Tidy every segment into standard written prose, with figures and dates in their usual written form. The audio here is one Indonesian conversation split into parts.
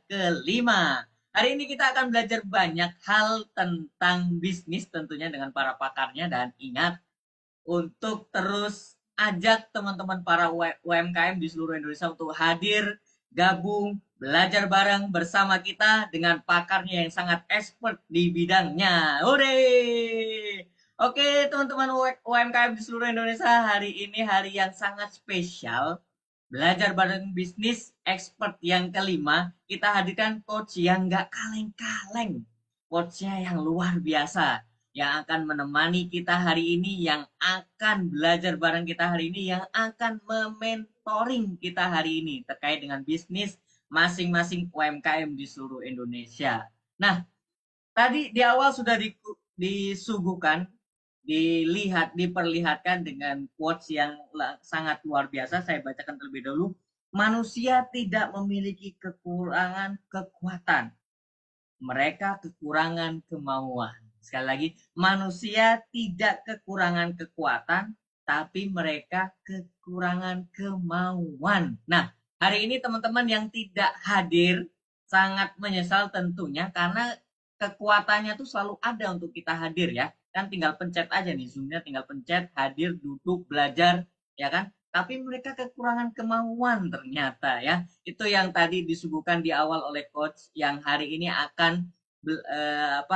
kelima. Hari ini kita akan belajar banyak hal tentang bisnis tentunya dengan para pakarnya, dan ingat untuk terus ajak teman-teman para UMKM di seluruh Indonesia untuk hadir, gabung, belajar bareng bersama kita dengan pakarnya yang sangat expert di bidangnya. Hore! Oke, teman-teman UMKM di seluruh Indonesia, hari ini hari yang sangat spesial. Belajar bareng bisnis expert yang kelima, kita hadirkan coach yang gak kaleng-kaleng. Coachnya yang luar biasa, yang akan menemani kita hari ini, yang akan belajar bareng kita hari ini, yang akan mementoring kita hari ini terkait dengan bisnis masing-masing UMKM di seluruh Indonesia. Nah, tadi di awal sudah disuguhkan, diperlihatkan dengan quotes yang sangat luar biasa. Saya bacakan terlebih dahulu. Manusia tidak memiliki kekurangan kekuatan. Mereka kekurangan kemauan. Sekali lagi, manusia tidak kekurangan kekuatan, tapi mereka kekurangan kemauan. Nah, hari ini teman-teman yang tidak hadir sangat menyesal tentunya, karena kekuatannya tuh selalu ada untuk kita hadir ya. Kan tinggal pencet aja nih, Zoom-nya tinggal pencet, hadir, duduk, belajar, ya kan? Tapi mereka kekurangan kemauan ternyata ya. Itu yang tadi disuguhkan di awal oleh coach yang hari ini akan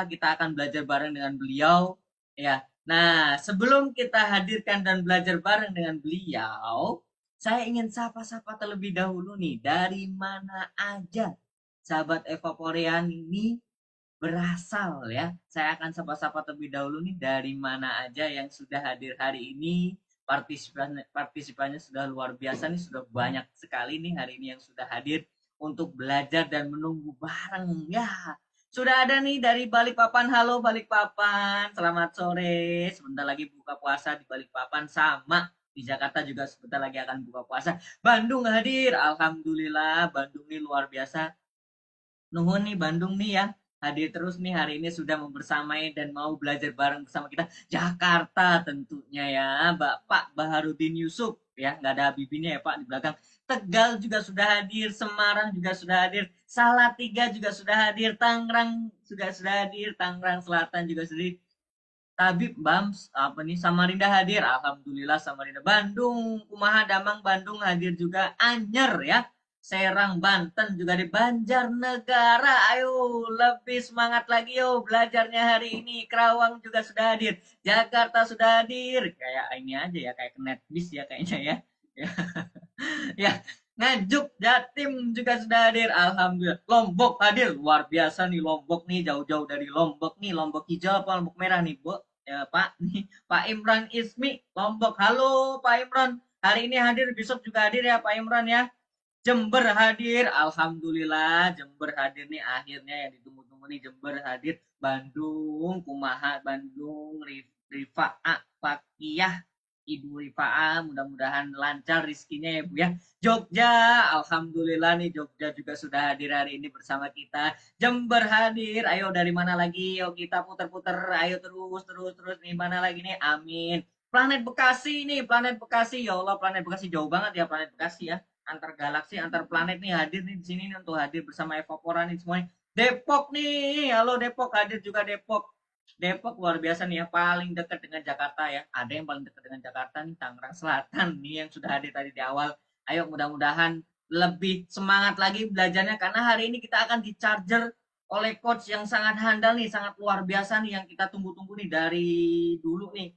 kita akan belajar bareng dengan beliau ya. Nah, sebelum kita hadirkan dan belajar bareng dengan beliau, saya ingin sapa-sapa terlebih dahulu nih, dari mana aja sahabat Evaporean ini berasal ya. Saya akan sapa-sapa terlebih dahulu nih, dari mana aja yang sudah hadir hari ini. Partisipannya sudah luar biasa nih, sudah banyak sekali nih hari ini yang sudah hadir untuk belajar dan menunggu bareng ya. Sudah ada nih dari Balikpapan. Halo Balikpapan, selamat sore. Sebentar lagi buka puasa di Balikpapan, sama di Jakarta juga sebentar lagi akan buka puasa. Bandung hadir, alhamdulillah. Bandung nih luar biasa. Nuhun nih Bandung nih ya, hadir terus nih hari ini, sudah membersamai dan mau belajar bareng bersama kita. Jakarta tentunya ya, Bapak Baharudin Yusuf ya, nggak ada Habibinya ya Pak di belakang. Tegal juga sudah hadir, Semarang juga sudah hadir, Salatiga juga sudah hadir, Tangerang juga sudah hadir, Tangerang Selatan juga sudah hadir. Tabib Bams apa nih, Samarinda hadir, alhamdulillah. Samarinda, Bandung Kumaha, Damang Bandung hadir juga, Anyer ya, Serang Banten juga, di Banjarnegara. Ayo lebih semangat lagi yo belajarnya hari ini. Kerawang juga sudah hadir, Jakarta sudah hadir, kayak ini aja ya, kayak kenet bis ya kayaknya ya. Ya, Nganjuk Jatim juga sudah hadir, alhamdulillah. Lombok hadir, luar biasa nih Lombok nih, jauh-jauh dari Lombok nih. Lombok hijau apa Lombok merah nih Bu ya Pak nih, Pak Imran Ismi Lombok. Halo Pak Imran, hari ini hadir, besok juga hadir ya Pak Imran ya. Jember hadir, alhamdulillah. Jember hadir nih, akhirnya yang ditunggu-tunggu nih, Jember hadir. Bandung Kumaha, Bandung Rifa'ah Fakiyah, Ibu Rifa'ah, mudah-mudahan lancar rizkinya ya Bu ya. Jogja, alhamdulillah nih, Jogja juga sudah hadir hari ini bersama kita. Jember hadir, ayo dari mana lagi, yuk kita puter-puter, ayo terus nih, mana lagi nih, amin. Planet Bekasi nih, Planet Bekasi, ya Allah, Planet Bekasi jauh banget ya, Planet Bekasi ya, antar galaksi, antar planet nih, hadir nih di sini nih, untuk hadir bersama Evapora nih semuanya. Depok nih, halo Depok, hadir juga Depok. Depok luar biasa nih ya, paling dekat dengan Jakarta ya. Ada yang paling dekat dengan Jakarta nih, Tangerang Selatan nih yang sudah hadir tadi di awal. Ayo mudah-mudahan lebih semangat lagi belajarnya, karena hari ini kita akan di-charger oleh coach yang sangat handal nih, sangat luar biasa nih, yang kita tunggu-tunggu nih dari dulu nih.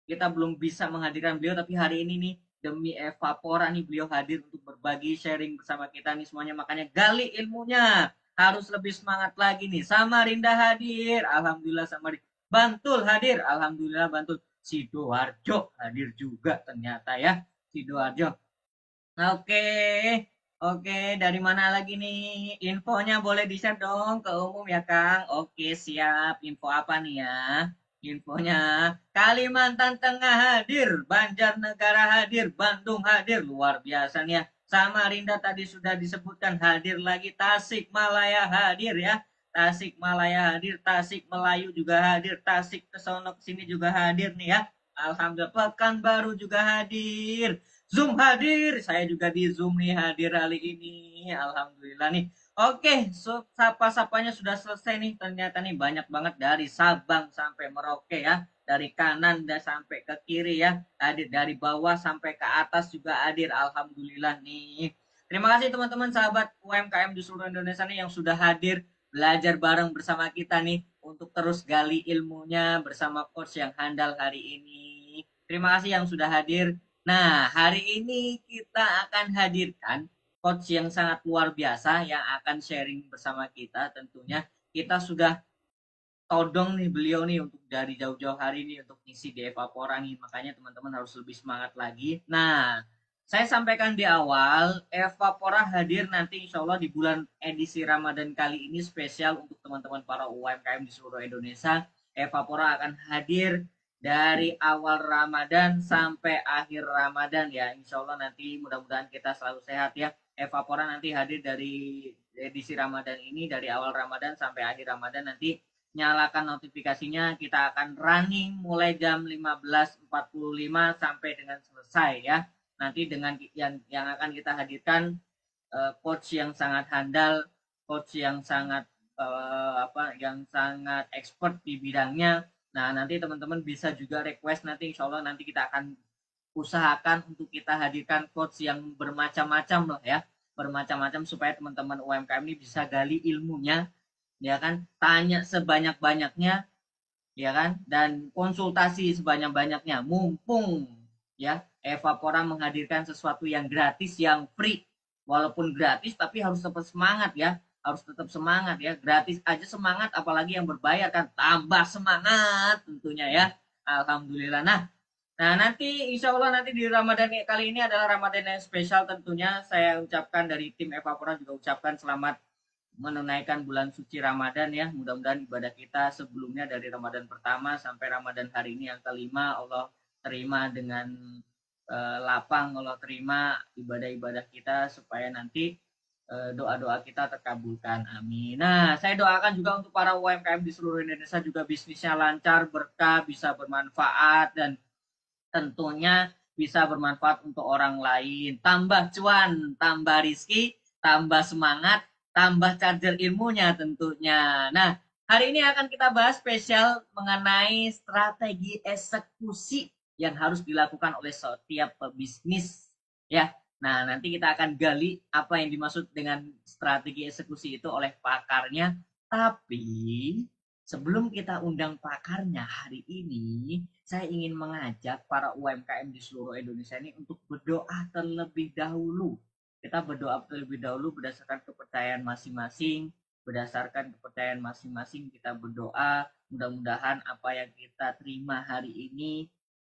Kita belum bisa menghadirkan beliau, tapi hari ini nih demi Evapora nih beliau hadir untuk berbagi sharing bersama kita nih semuanya. Makanya gali ilmunya, harus lebih semangat lagi nih. Samarinda hadir, alhamdulillah. Samarinda. Bantul hadir, alhamdulillah. Bantul. Sidoarjo hadir juga ternyata ya, Sidoarjo. Oke, oke, dari mana lagi nih? Infonya boleh di-share dong ke umum ya, Kang. Oke, siap. Info apa nih ya? Infonya Kalimantan Tengah hadir, Banjarnegara hadir, Bandung hadir, luar biasa nih ya. Samarinda tadi sudah disebutkan hadir lagi, Tasikmalaya hadir ya. Tasikmalaya hadir, Tasik Melayu juga hadir, Tasik kesono kesini juga hadir nih ya. Alhamdulillah, Pekanbaru juga hadir. Zoom hadir, saya juga di Zoom nih hadir hari ini. Alhamdulillah nih. Oke, so sapa-sapanya sudah selesai nih. Ternyata nih banyak banget dari Sabang sampai Merauke ya. Dari kanan dan sampai ke kiri ya. Hadir dari bawah sampai ke atas juga hadir. Alhamdulillah nih. Terima kasih teman-teman sahabat UMKM di seluruh Indonesia nih yang sudah hadir belajar bareng bersama kita nih untuk terus gali ilmunya bersama coach yang handal hari ini. Terima kasih yang sudah hadir. Nah, hari ini kita akan hadirkan coach yang sangat luar biasa yang akan sharing bersama kita tentunya. Kita sudah todong nih beliau nih untuk dari jauh-jauh hari ini untuk ngisi di Evapora nih. Makanya teman-teman harus lebih semangat lagi. Nah, saya sampaikan di awal, Evapora hadir nanti insya Allah di bulan edisi Ramadan kali ini spesial untuk teman-teman para UMKM di seluruh Indonesia. Evapora akan hadir dari awal Ramadan sampai akhir Ramadan ya. Insya Allah nanti mudah-mudahan kita selalu sehat ya. Evapora nanti hadir dari edisi Ramadan ini dari awal Ramadan sampai akhir Ramadan nanti nyalakan notifikasinya kita akan running mulai jam 15.45 sampai dengan selesai ya. Nanti dengan yang akan kita hadirkan coach yang sangat handal, coach yang sangat yang sangat expert di bidangnya. Nah, nanti teman-teman bisa juga request nanti insya Allah nanti kita akan usahakan untuk kita hadirkan coach yang bermacam-macam lah ya. Bermacam-macam supaya teman-teman UMKM ini bisa gali ilmunya ya kan, tanya sebanyak-banyaknya ya kan, dan konsultasi sebanyak-banyaknya mumpung ya Evapora menghadirkan sesuatu yang gratis yang free, walaupun gratis tapi harus tetap semangat ya, harus tetap semangat ya, gratis aja semangat apalagi yang berbayar kan tambah semangat tentunya ya. Alhamdulillah. Nah, nanti insya Allah nanti di Ramadan kali ini adalah Ramadan yang spesial tentunya. Saya ucapkan dari tim Evapora juga ucapkan selamat menunaikan bulan suci Ramadan ya. Mudah-mudahan ibadah kita sebelumnya dari Ramadan pertama sampai Ramadan hari ini yang kelima Allah terima dengan lapang, Allah terima ibadah-ibadah kita supaya nanti doa-doa kita terkabulkan. Amin. Nah, saya doakan juga untuk para UMKM di seluruh Indonesia juga bisnisnya lancar, berkah, bisa bermanfaat dan tentunya bisa bermanfaat untuk orang lain. Tambah cuan, tambah rizki, tambah semangat, tambah charger ilmunya tentunya. Nah, hari ini akan kita bahas spesial mengenai strategi eksekusi yang harus dilakukan oleh setiap pebisnis. Ya, nah nanti kita akan gali apa yang dimaksud dengan strategi eksekusi itu oleh pakarnya. Tapi sebelum kita undang pakarnya hari ini, saya ingin mengajak para UMKM di seluruh Indonesia ini untuk berdoa terlebih dahulu. Kita berdoa terlebih dahulu berdasarkan kepercayaan masing-masing, berdasarkan kepercayaan masing-masing kita berdoa, mudah-mudahan apa yang kita terima hari ini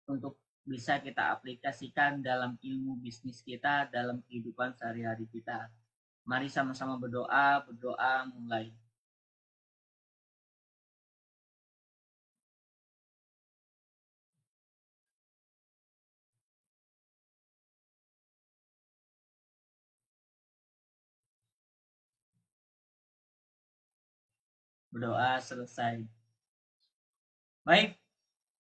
untuk bisa kita aplikasikan dalam ilmu bisnis kita, dalam kehidupan sehari-hari kita. Mari sama-sama berdoa, berdoa mulai. Berdoa selesai. Baik,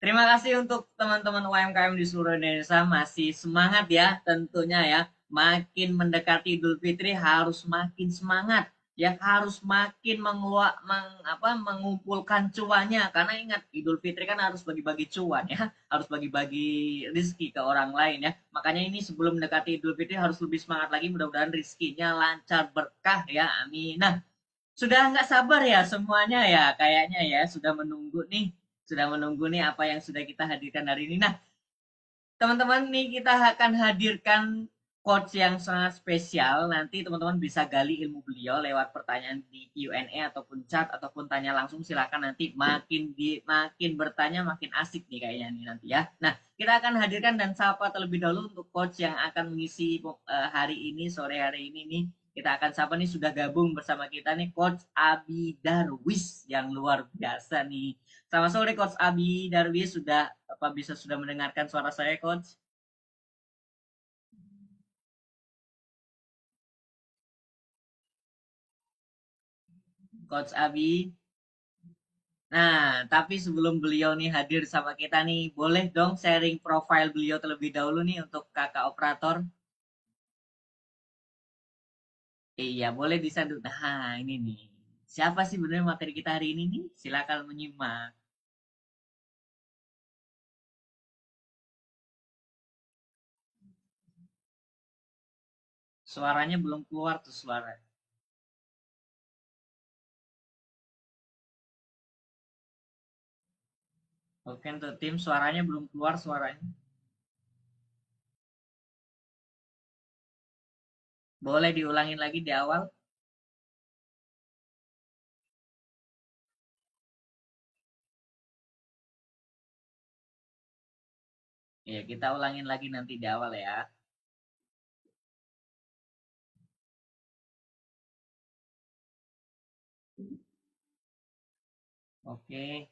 terima kasih untuk teman-teman UMKM di seluruh Indonesia masih semangat ya tentunya ya. Makin mendekati Idul Fitri harus makin semangat ya, harus makin mengumpulkan cuannya karena ingat Idul Fitri kan harus bagi-bagi cuan ya, harus bagi-bagi rezeki ke orang lain ya. Makanya ini sebelum mendekati Idul Fitri harus lebih semangat lagi, mudah-mudahan rezekinya lancar berkah ya. Amin. Nah, sudah nggak sabar ya semuanya ya, kayaknya ya sudah menunggu nih apa yang sudah kita hadirkan hari ini. Nah, teman-teman nih kita akan hadirkan coach yang sangat spesial. Nanti teman-teman bisa gali ilmu beliau lewat pertanyaan di Q&A ataupun chat ataupun tanya langsung, silakan nanti makin bertanya makin asik nih kayaknya nih nanti ya. Nah, kita akan hadirkan dan sapa terlebih dahulu untuk coach yang akan mengisi hari ini sore hari ini nih. Kita akan sapa nih sudah gabung bersama kita nih Coach Abi Darwis yang luar biasa nih. Selamat sore Coach Abi Darwis, sudah mendengarkan suara saya Coach? Coach Abi. Nah, tapi sebelum beliau nih hadir sama kita nih, boleh dong sharing profile beliau terlebih dahulu nih untuk kakak operator. Iya, boleh disadut. Nah, ini nih. Siapa sih sebenarnya materi kita hari ini nih? Silakan menyimak. Suaranya belum keluar tuh suara. Oke, untuk tim suaranya belum keluar suaranya. Boleh diulangin lagi di awal? Ya, kita ulangin lagi nanti di awal ya. Oke.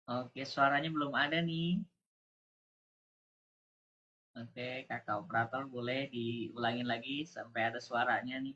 Oke, suaranya belum ada nih. Oke, kakak operator boleh diulangin lagi sampai ada suaranya nih.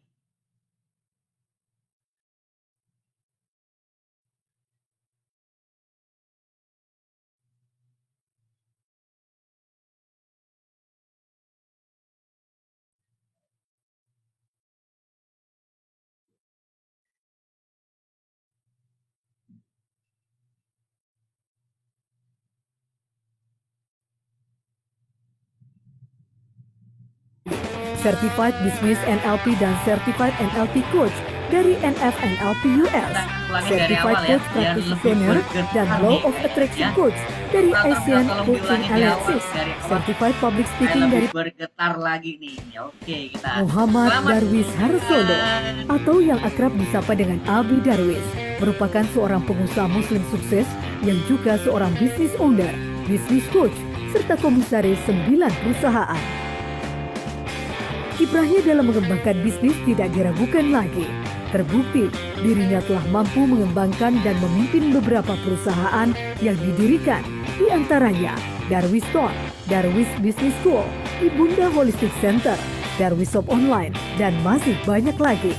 Certified Business NLP dan Certified NLP Coach dari NFNLP US, Kita ulangin dari Certified awal ya, Coach biar lebih Practitioner dan bergetar Law nih of Attraction ya. Coach dari Operator Asian tolong Coaching diulangin di awal Alliances, dari awal. Certified Public Saya Speaking lebih dari bergetar lagi nih. Oke, kita Muhammad selamat Darwis Harsono menunjukkan. atau yang akrab disapa dengan Abi Darwis, merupakan seorang pengusaha muslim sukses yang juga seorang business owner, business coach, serta komisaris 9 perusahaan. Kiprahnya dalam mengembangkan bisnis tidak diragukan lagi. Terbukti, dirinya telah mampu mengembangkan dan memimpin beberapa perusahaan yang didirikan, di antaranya Darwis Store, Darwis Business School, Ibunda Holistic Center, Darwis Shop Online, dan masih banyak lagi.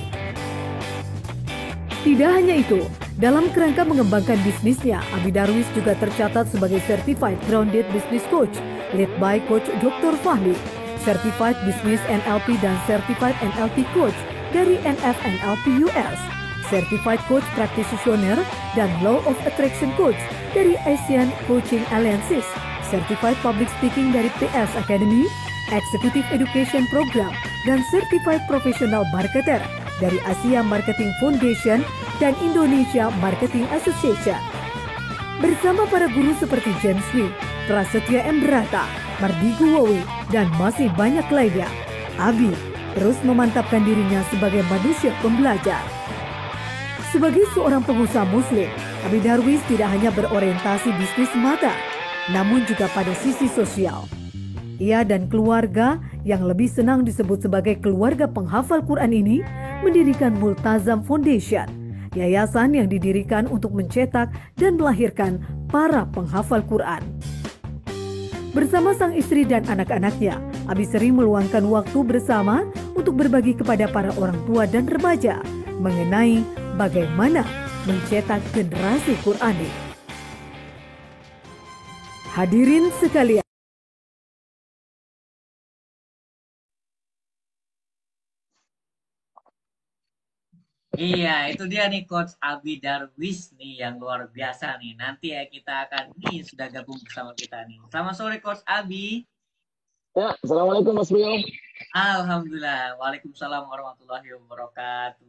Tidak hanya itu, dalam kerangka mengembangkan bisnisnya, Abi Darwis juga tercatat sebagai Certified Grounded Business Coach, led by Coach Dr. Fahmi, Certified Business NLP dan Certified NLP Coach dari NFNLP US, Certified Coach Practitioner dan Law of Attraction Coach dari Asian Coaching Alliances, Certified Public Speaking dari PS Academy, Executive Education Program, dan Certified Professional Marketer dari Asia Marketing Foundation dan Indonesia Marketing Association. Bersama para guru seperti James Lee, Prasetya M. Brata, Mardigu Wowi, dan masih banyak lainnya, Abi terus memantapkan dirinya sebagai manusia pembelajar. Sebagai seorang pengusaha muslim, Abi Darwis tidak hanya berorientasi bisnis semata, namun juga pada sisi sosial. Ia dan keluarga yang lebih senang disebut sebagai keluarga penghafal Quran ini mendirikan Multazam Foundation, yayasan yang didirikan untuk mencetak dan melahirkan para penghafal Quran. Bersama sang istri dan anak-anaknya, Abi sering meluangkan waktu bersama untuk berbagi kepada para orang tua dan remaja mengenai bagaimana mencetak generasi Qurani. Hadirin sekalian, Iya, itu dia nih Coach Abi Darwis nih yang luar biasa nih. Nanti ya kita akan nih sudah gabung bersama kita nih. Selamat sore Coach Abi. Ya, Assalamualaikum Mas Brio. Alhamdulillah. Waalaikumsalam warahmatullahi wabarakatuh.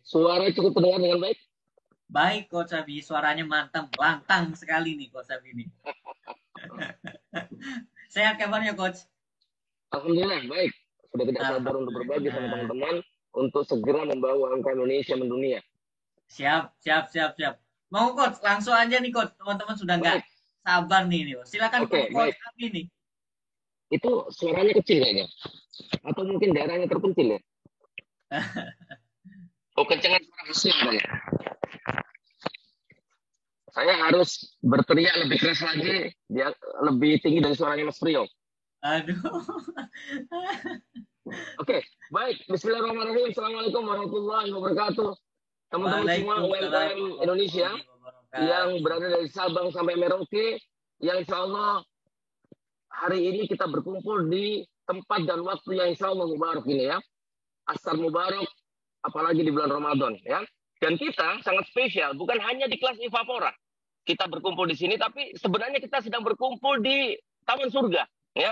Suara cukup terdengar dengan baik? Baik Coach Abi, suaranya mantap, lantang sekali nih Coach Abi nih. Sehat kabarnya Coach? Alhamdulillah, baik. Sudah tidak sabar untuk berbagi sama Alhamdulillah. teman-teman untuk segera membawa angka Indonesia mendunia. Siap, siap, siap, siap. Mau Coach, langsung aja nih Coach. Teman-teman sudah nggak Baik, sabar nih. Silakan oke, Coach baik. Abi nih. Itu suaranya kecil kayaknya. Atau mungkin daerahnya terpencil ya? Oh, kencengan suara Muslim ya. Saya harus berteriak lebih keras lagi, dia lebih tinggi dari suaranya Mas Brio. Aduh. Oke, baik. Bismillahirrahmanirrahim. Assalamualaikum warahmatullahi wabarakatuh. Teman-teman semua UMKM Indonesia, yang berada dari Sabang sampai Merauke, yang insya Allah hari ini kita berkumpul di tempat dan waktu yang insya Allah mubarak ini ya. Asar mubarak, apalagi di bulan Ramadan ya. Dan kita sangat spesial, bukan hanya di kelas Ivapora. Kita berkumpul di sini, tapi sebenarnya kita sedang berkumpul di Taman Surga ya.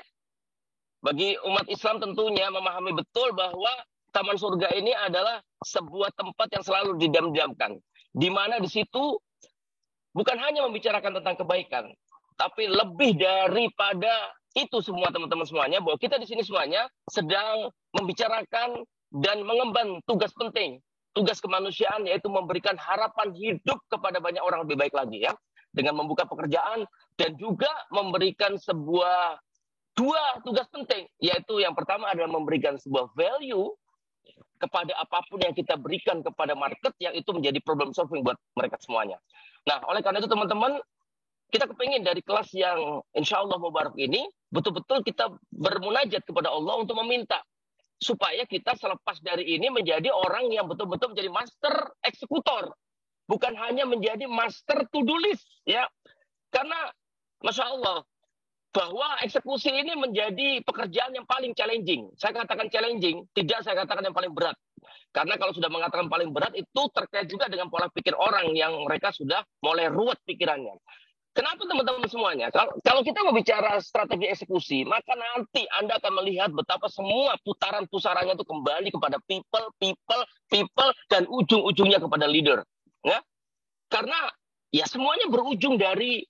Bagi umat Islam tentunya memahami betul bahwa Taman Surga ini adalah sebuah tempat yang selalu didam-damkan. Di mana di situ bukan hanya membicarakan tentang kebaikan, tapi lebih daripada itu semua teman-teman semuanya, bahwa kita di sini semuanya sedang membicarakan dan mengemban tugas penting, tugas kemanusiaan, yaitu memberikan harapan hidup kepada banyak orang lebih baik lagi ya, dengan membuka pekerjaan dan juga memberikan dua tugas penting, yaitu yang pertama adalah memberikan sebuah value kepada apapun yang kita berikan kepada market, yang itu menjadi problem solving buat mereka semuanya. Nah, oleh karena itu teman-teman, kita kepingin dari kelas yang insya Allah mubarak ini, betul-betul kita bermunajat kepada Allah untuk meminta supaya kita selepas dari ini menjadi orang yang betul-betul menjadi master eksekutor, bukan hanya menjadi master to-do list ya. Karena Masya Allah, bahwa eksekusi ini menjadi pekerjaan yang paling challenging. Saya katakan challenging, tidak saya katakan yang paling berat. Karena kalau sudah mengatakan paling berat, itu terkait juga dengan pola pikir orang yang mereka sudah mulai ruwet pikirannya. Kenapa teman-teman semuanya? Kalau kita mau bicara strategi eksekusi, maka nanti Anda akan melihat betapa semua putaran-pusarannya itu kembali kepada people, dan ujung-ujungnya kepada leader. Ya? Karena ya semuanya berujung dari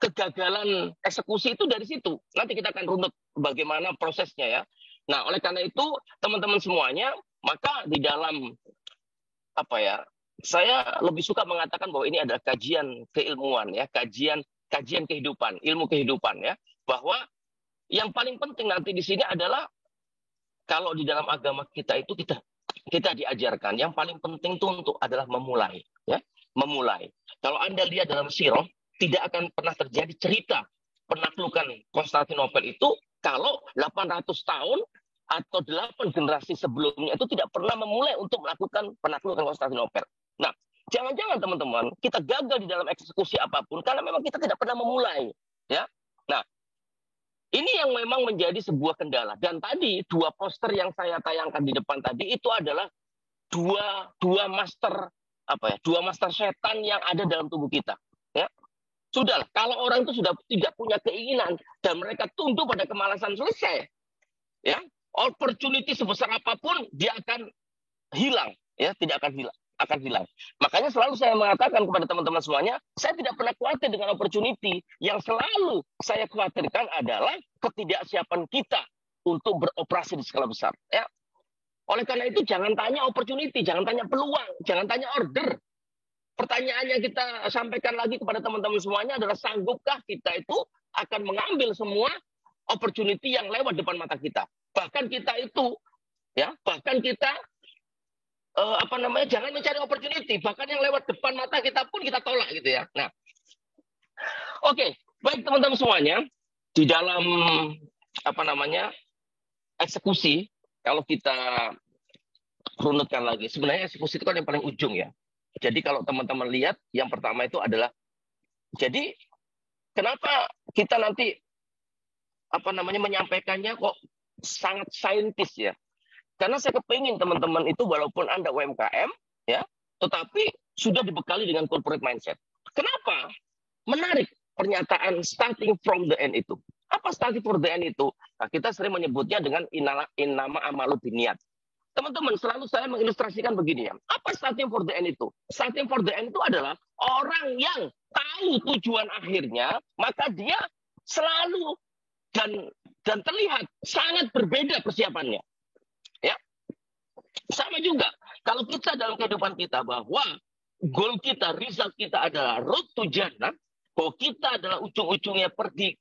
kegagalan eksekusi itu dari situ. Nanti kita akan runut bagaimana prosesnya ya. Nah, oleh karena itu teman-teman semuanya, maka di dalam saya lebih suka mengatakan bahwa ini adalah kajian keilmuan ya, kajian kehidupan, ilmu kehidupan ya. Bahwa yang paling penting nanti di sini adalah kalau di dalam agama kita itu kita diajarkan yang paling penting itu adalah memulai ya, memulai. Kalau Anda lihat dalam sirah, tidak akan pernah terjadi cerita penaklukan Konstantinopel itu kalau 800 tahun atau 8 generasi sebelumnya itu tidak pernah memulai untuk melakukan penaklukan Konstantinopel. Nah, jangan-jangan teman-teman kita gagal di dalam eksekusi apapun karena memang kita tidak pernah memulai. Ya, nah ini yang memang menjadi sebuah kendala. Dan tadi 2 poster yang saya tayangkan di depan tadi itu adalah dua master setan yang ada dalam tubuh kita. Ya. Sudahlah, kalau orang itu sudah tidak punya keinginan dan mereka tunduk pada kemalasan, selesai. Ya, opportunity sebesar apapun dia akan hilang, ya, tidak akan hilang. Makanya selalu saya mengatakan kepada teman-teman semuanya, saya tidak pernah khawatir dengan opportunity. Yang selalu saya khawatirkan adalah ketidaksiapan kita untuk beroperasi di skala besar. Ya. Oleh karena itu jangan tanya opportunity, jangan tanya peluang, jangan tanya order. Pertanyaan yang kita sampaikan lagi kepada teman-teman semuanya adalah sanggupkah kita itu akan mengambil semua opportunity yang lewat depan mata kita. Bahkan kita jangan mencari opportunity, bahkan yang lewat depan mata kita pun kita tolak gitu ya. Nah, oke, baik teman-teman semuanya, di dalam eksekusi, kalau kita runutkan lagi, sebenarnya eksekusi itu kan yang paling ujung ya. Jadi kalau teman-teman lihat, yang pertama itu adalah, jadi kenapa kita nanti menyampaikannya kok sangat saintis ya? Karena saya kepingin teman-teman itu walaupun Anda UMKM ya, tetapi sudah dibekali dengan corporate mindset. Kenapa? Menarik pernyataan starting from the end itu. Apa starting from the end itu? Nah, kita sering menyebutnya dengan innama amalu binniyat. Teman-teman, selalu saya mengilustrasikan begini ya. Apa starting for the end itu? Starting for the end itu adalah orang yang tahu tujuan akhirnya, maka dia selalu dan terlihat sangat berbeda persiapannya. Ya. Sama juga, kalau kita dalam kehidupan kita bahwa goal kita, result kita adalah road to Jannah, bahwa kita adalah ujung-ujungnya pergi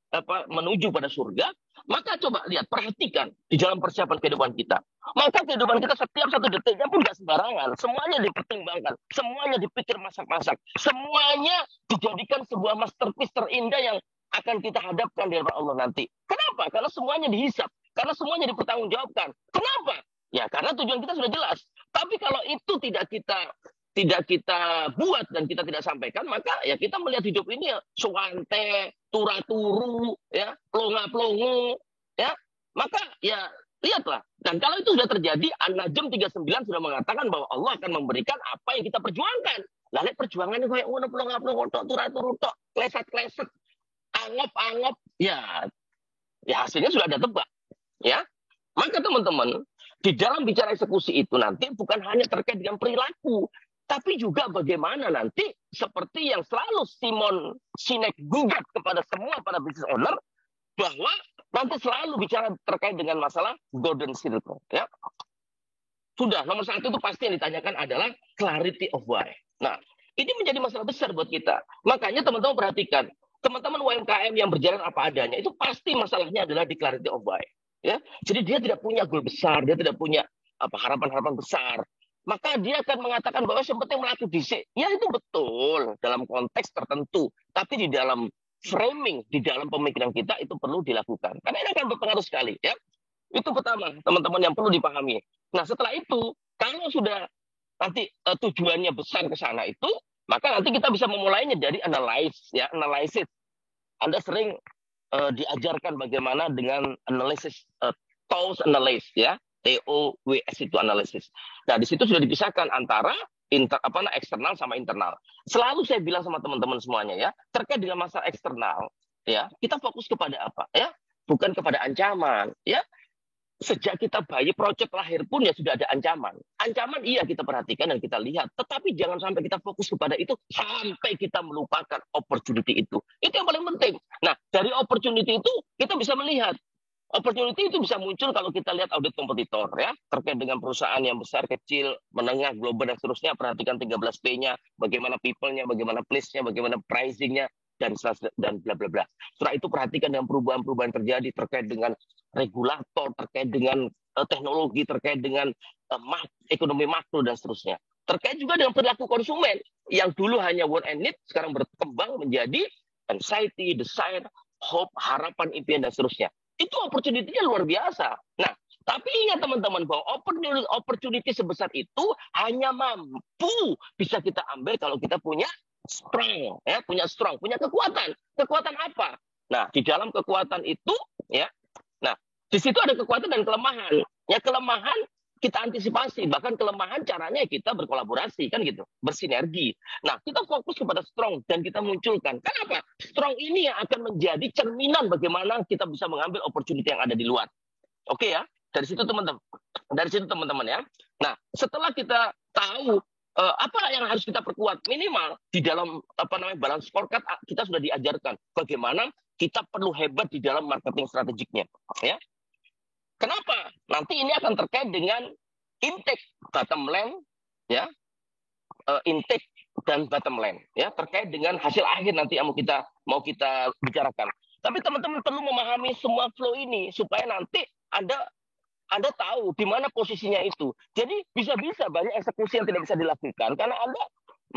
menuju pada surga, maka coba lihat, perhatikan di dalam persiapan kehidupan kita. Maka kehidupan kita setiap satu detiknya pun nggak sembarangan. Semuanya dipertimbangkan, semuanya dipikir masak-masak, semuanya dijadikan sebuah masterpiece terindah yang akan kita hadapkan di hadapan Allah nanti. Kenapa? Karena semuanya dihisap, karena semuanya dipertanggungjawabkan. Kenapa? Ya karena tujuan kita sudah jelas. Tapi kalau itu tidak kita tidak kita buat dan kita tidak sampaikan, maka ya kita melihat hidup ini ya suwante, turaturu, ya, plonga-plongo, ya. Maka ya lihatlah. Dan kalau itu sudah terjadi, An-Najm 39 sudah mengatakan bahwa Allah akan memberikan apa yang kita perjuangkan. Lalu perjuangan itu kayak ngono plonga-plongo, turaturu, kleset-kleset, angop-angop, ya hasilnya sudah ada tebak, ya. Maka teman-teman, di dalam bicara eksekusi itu nanti bukan hanya terkait dengan perilaku, tapi juga bagaimana nanti seperti yang selalu Simon Sinek gugat kepada semua para business owner, bahwa nanti selalu bicara terkait dengan masalah golden circle. Ya. Sudah, nomor satu itu pasti yang ditanyakan adalah clarity of why. Nah, ini menjadi masalah besar buat kita. Makanya teman-teman perhatikan, teman-teman UMKM yang berjalan apa adanya, itu pasti masalahnya adalah di clarity of why. Ya, jadi dia tidak punya goal besar, dia tidak punya harapan-harapan besar. Maka dia akan mengatakan bahwa yang penting melaku dhisik. Ya itu betul dalam konteks tertentu. Tapi di dalam framing, di dalam pemikiran kita itu perlu dilakukan. Karena ini akan berpengaruh sekali. Ya. Itu pertama, teman-teman yang perlu dipahami. Nah setelah itu, kalau sudah nanti tujuannya besar ke sana itu, maka nanti kita bisa memulainya dari analisis. Anda sering diajarkan bagaimana dengan analisis, TOWS analysis, ya. TOWS itu analisis. Nah, di situ sudah dipisahkan antara eksternal sama internal. Selalu saya bilang sama teman-teman semuanya ya, terkait dengan masalah eksternal, ya, kita fokus kepada apa, ya? Bukan kepada ancaman, ya. Sejak kita bayi project lahir pun ya sudah ada ancaman. Ancaman iya kita perhatikan dan kita lihat, tetapi jangan sampai kita fokus kepada itu sampai kita melupakan opportunity itu. Itu yang paling penting. Nah, dari opportunity itu kita bisa melihat. Opportunity itu bisa muncul kalau kita lihat audit kompetitor ya, terkait dengan perusahaan yang besar, kecil, menengah, global dan seterusnya. Perhatikan 13P-nya, bagaimana people-nya, bagaimana place-nya, bagaimana pricing-nya dan bla bla bla. Setelah itu perhatikan dengan perubahan-perubahan terjadi terkait dengan regulator, terkait dengan teknologi, terkait dengan ekonomi makro dan seterusnya. Terkait juga dengan perilaku konsumen yang dulu hanya want and need, sekarang berkembang menjadi anxiety, desire, hope, harapan, impian dan seterusnya. Itu opportunity-nya luar biasa. Nah, tapi ingat teman-teman bahwa opportunity sebesar itu hanya mampu bisa kita ambil kalau kita punya strong, ya, punya kekuatan. Kekuatan apa? Nah, di dalam kekuatan itu, ya, nah, di situ ada kekuatan dan kelemahan. Ya, kelemahan kita antisipasi, bahkan kelemahan caranya kita berkolaborasi, kan gitu, bersinergi. Nah, kita fokus kepada strong dan kita munculkan. Kenapa? Strong ini yang akan menjadi cerminan bagaimana kita bisa mengambil opportunity yang ada di luar. Oke ya, dari situ teman-teman ya. Nah, setelah kita tahu apa yang harus kita perkuat, minimal di dalam balance scorecard kita sudah diajarkan bagaimana kita perlu hebat di dalam marketing strategiknya, ya. Kenapa? Nanti ini akan terkait dengan intake bottom line, ya, intake dan bottom line, ya, terkait dengan hasil akhir nanti yang mau kita bicarakan. Tapi teman-teman perlu memahami semua flow ini supaya nanti Anda tahu di mana posisinya itu. Jadi bisa-bisa banyak eksekusi yang tidak bisa dilakukan karena Anda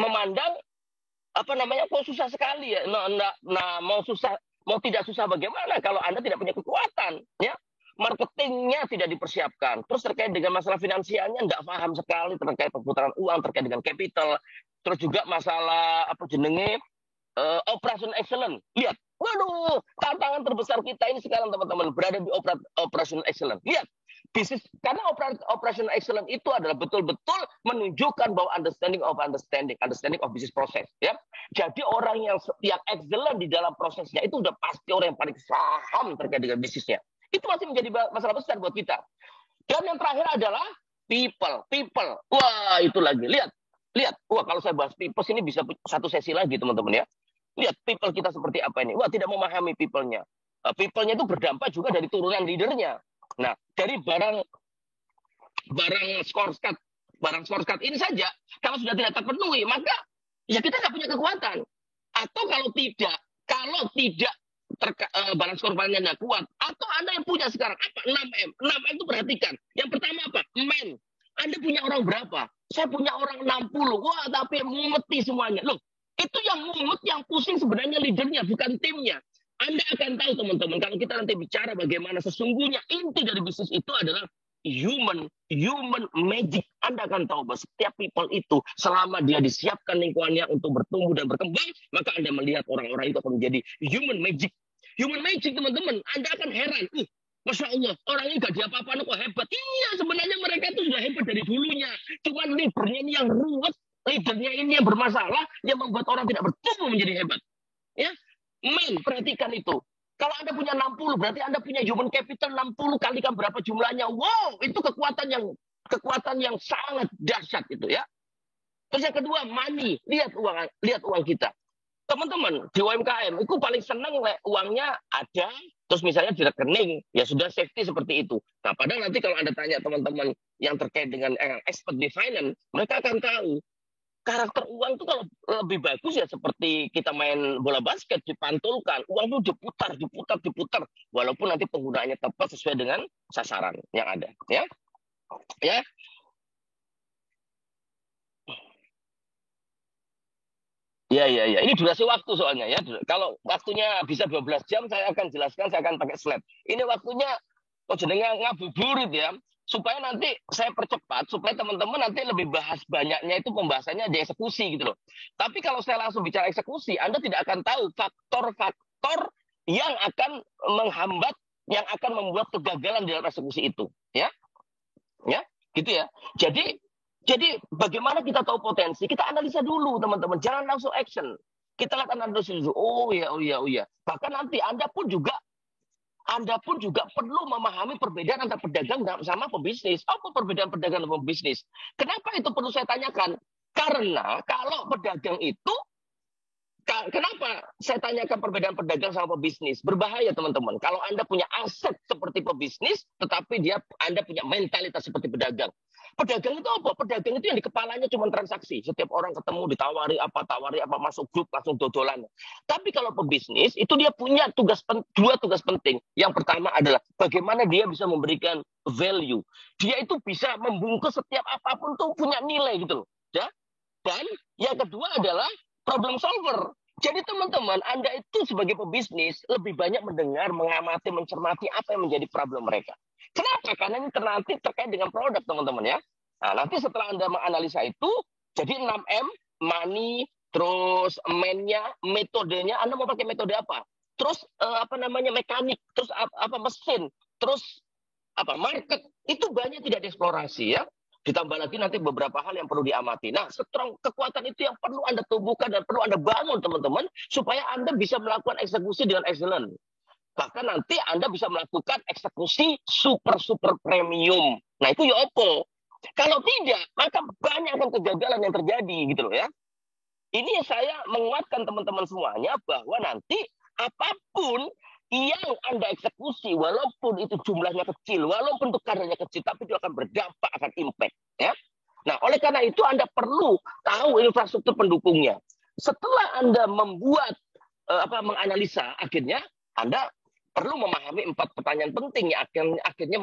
memandang kok susah sekali ya. Nah, mau tidak susah bagaimana kalau Anda tidak punya kekuatan, ya. Marketingnya tidak dipersiapkan. Terus terkait dengan masalah finansialnya nggak paham sekali terkait perputaran uang, terkait dengan capital. Terus juga masalah operation excellence. Lihat, waduh, tantangan terbesar kita ini sekarang teman-teman berada di operation excellence. Lihat, bisnis karena operation excellence itu adalah betul-betul menunjukkan bahwa understanding of business process. Ya, jadi orang yang excellent di dalam prosesnya itu udah pasti orang yang paling paham terkait dengan bisnisnya. Itu masih menjadi masalah besar buat kita. Dan yang terakhir adalah people. Wah, itu lagi. Lihat. Wah, kalau saya bahas people ini bisa satu sesi lagi, teman-teman ya. Lihat people kita seperti apa ini. Wah, tidak memahami people-nya. People-nya itu berdampak juga dari turunan leadernya. Nah, dari barang scorecard ini saja, kalau sudah tidak terpenuhi, maka ya kita nggak punya kekuatan. Atau kalau tidak balance scorecard-nya nggak kuat, atau Anda yang punya sekarang apa? 6M. 6M itu perhatikan. Yang pertama apa? Man. Anda punya orang berapa? Saya punya orang 60. Wah, tapi mengumeti semuanya. Loh, itu yang mungut, yang pusing sebenarnya leadernya, bukan timnya. Anda akan tahu teman-teman, kalau kita nanti bicara bagaimana sesungguhnya inti dari bisnis itu adalah human magic. Anda akan tahu bahwa setiap people itu selama dia disiapkan lingkungannya untuk bertumbuh dan berkembang, maka Anda melihat orang-orang itu akan menjadi human magic. Human magic, teman-teman. Anda akan heran. Masya Allah, orang ini gak diapa-apain kok hebat. Iya, sebenarnya mereka itu sudah hebat dari dulunya. Cuman leadernya ini yang ruwet, leadernya ini yang bermasalah, yang membuat orang tidak bertumbuh menjadi hebat. Ya, perhatikan itu. Kalau Anda punya 60, berarti Anda punya human capital 60 kalikan berapa jumlahnya. Wow, itu kekuatan yang sangat dahsyat itu ya. Terus yang kedua, money. Lihat uang kita. Teman-teman, di UMKM itu paling senang uangnya ada, terus misalnya di rekening, ya sudah safety seperti itu. Nah, padahal nanti kalau Anda tanya teman-teman yang terkait dengan expert di finance, mereka akan tahu karakter uang itu kalau lebih bagus ya seperti kita main bola basket, dipantulkan, uang itu diputar, walaupun nanti penggunaannya tepat sesuai dengan sasaran yang ada. Ya. Ya. Ini durasi waktu soalnya ya. Kalau waktunya bisa 12 jam, saya akan jelaskan, saya akan pakai slide. Ini waktunya jenengan ngabuburit ya. Supaya nanti saya percepat, supaya teman-teman nanti lebih bahas banyaknya itu pembahasannya di eksekusi gitu loh. Tapi kalau saya langsung bicara eksekusi, Anda tidak akan tahu faktor-faktor yang akan menghambat, yang akan membuat kegagalan dalam eksekusi itu. Ya, gitu ya. Jadi bagaimana kita tahu potensi? Kita analisa dulu teman-teman, jangan langsung action. Kita lihat analisa dulu. Oh ya. Bahkan nanti Anda pun juga perlu memahami perbedaan antara pedagang sama pebisnis. Apa perbedaan pedagang dan pebisnis? Kenapa itu perlu saya tanyakan? Karena kalau pedagang itu, kenapa saya tanyakan perbedaan pedagang sama pebisnis? Berbahaya teman-teman. Kalau Anda punya aset seperti pebisnis, tetapi Anda punya mentalitas seperti pedagang. Pedagang itu apa? Pedagang itu yang di kepalanya cuma transaksi. Setiap orang ketemu ditawari apa, masuk grup langsung dodolan. Tapi kalau pebisnis itu dia punya dua tugas penting. Yang pertama adalah bagaimana dia bisa memberikan value. Dia itu bisa membungkus setiap apapun tuh punya nilai gitu loh. Ya? Dan yang kedua adalah problem solver. Jadi teman-teman, Anda itu sebagai pebisnis lebih banyak mendengar, mengamati, mencermati apa yang menjadi problem mereka. Kenapa? Karena ini nanti terkait dengan produk, teman-teman ya. Nah, nanti setelah Anda menganalisa itu, jadi 6M, money, terus man-nya, metodenya, Anda mau pakai metode apa? Terus mekanik, terus mesin, terus market, itu banyak tidak dieksplorasi ya. Ditambah lagi nanti beberapa hal yang perlu diamati. Nah, kekuatan itu yang perlu Anda tumbuhkan dan perlu Anda bangun, teman-teman, supaya Anda bisa melakukan eksekusi dengan excellent. Bahkan nanti Anda bisa melakukan eksekusi super premium. Nah, itu ya apa? Kalau tidak, maka banyak kegagalan yang terjadi gitu loh ya. Ini saya menguatkan teman-teman semuanya bahwa nanti apapun yang Anda eksekusi, walaupun itu jumlahnya kecil, walaupun itu kadarnya kecil, tapi itu akan berdampak, akan impact. Ya. Nah, oleh karena itu Anda perlu tahu infrastruktur pendukungnya. Setelah Anda membuat menganalisa, akhirnya Anda perlu memahami 4 pertanyaan penting yang akhirnya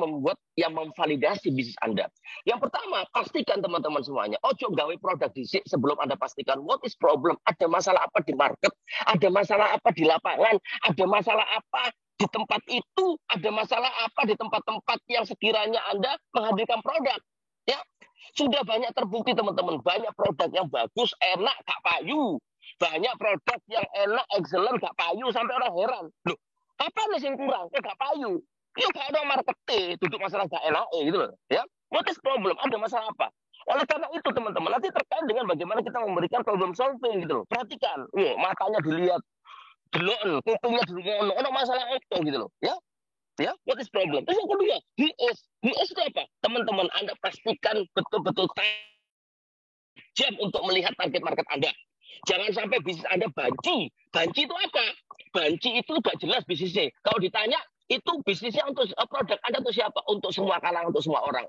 memvalidasi bisnis Anda. Yang pertama, pastikan teman-teman semuanya, ojo gawe produk dhisik sebelum Anda pastikan what is problem, ada masalah apa di market, ada masalah apa di lapangan, ada masalah apa di tempat itu, ada masalah apa di tempat-tempat yang sekiranya Anda menghadirkan produk. Ya, sudah banyak terbukti teman-teman, banyak produk yang bagus, enak, gak payu. Banyak produk yang enak, excellent, gak payu, sampai orang heran. Loh, apa yang kurang? Gak payu. Yuk gak ada marketing, duduk masalah gak enak gitu loh. Ya, what is problem? Ada masalah apa? Oleh karena itu teman-teman, nanti terkait dengan bagaimana kita memberikan problem solving gitu loh. Perhatikan, matanya dilihat, delon, kupingnya dirungono, ada masalah apa gitu loh. Ya, what is problem? Terus yang kedua, HS itu apa? Teman-teman, Anda pastikan betul-betul jam untuk melihat target market Anda. Jangan sampai bisnis Anda banci. Banci itu apa? Banci itu gak jelas bisnisnya. Kalau ditanya, itu bisnisnya untuk produk Anda untuk siapa? Untuk semua kalangan, untuk semua orang.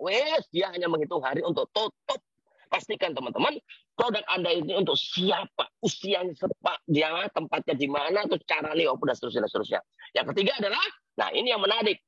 Dia hanya menghitung hari untuk tutup. Pastikan teman-teman, produk Anda ini untuk siapa? Usianya sepak, dia tempatnya di mana, terus caranya apa, dan seterusnya. Yang ketiga adalah, nah ini yang menarik.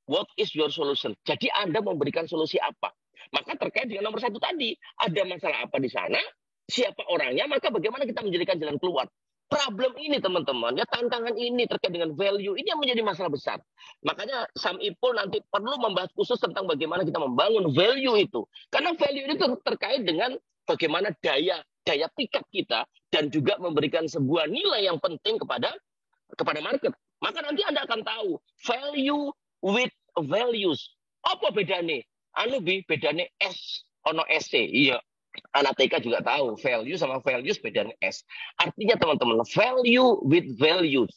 What is your solution? Jadi Anda memberikan solusi apa? Maka terkait dengan nomor 1 tadi, ada masalah apa di sana? Siapa orangnya, maka bagaimana kita menjadikan jalan keluar. problem ini teman-teman, ya tantangan ini terkait dengan value ini yang menjadi masalah besar. Makanya Sam Ipul nanti perlu membahas khusus tentang bagaimana kita membangun value itu. Karena value itu terkait dengan bagaimana daya pikat kita dan juga memberikan sebuah nilai yang penting kepada market. Maka nanti Anda akan tahu value with values. Apa bedanya? Bedanya S ono SC. Iya. Anak TK juga tahu value sama values bedanya S. Artinya teman-teman, value with values.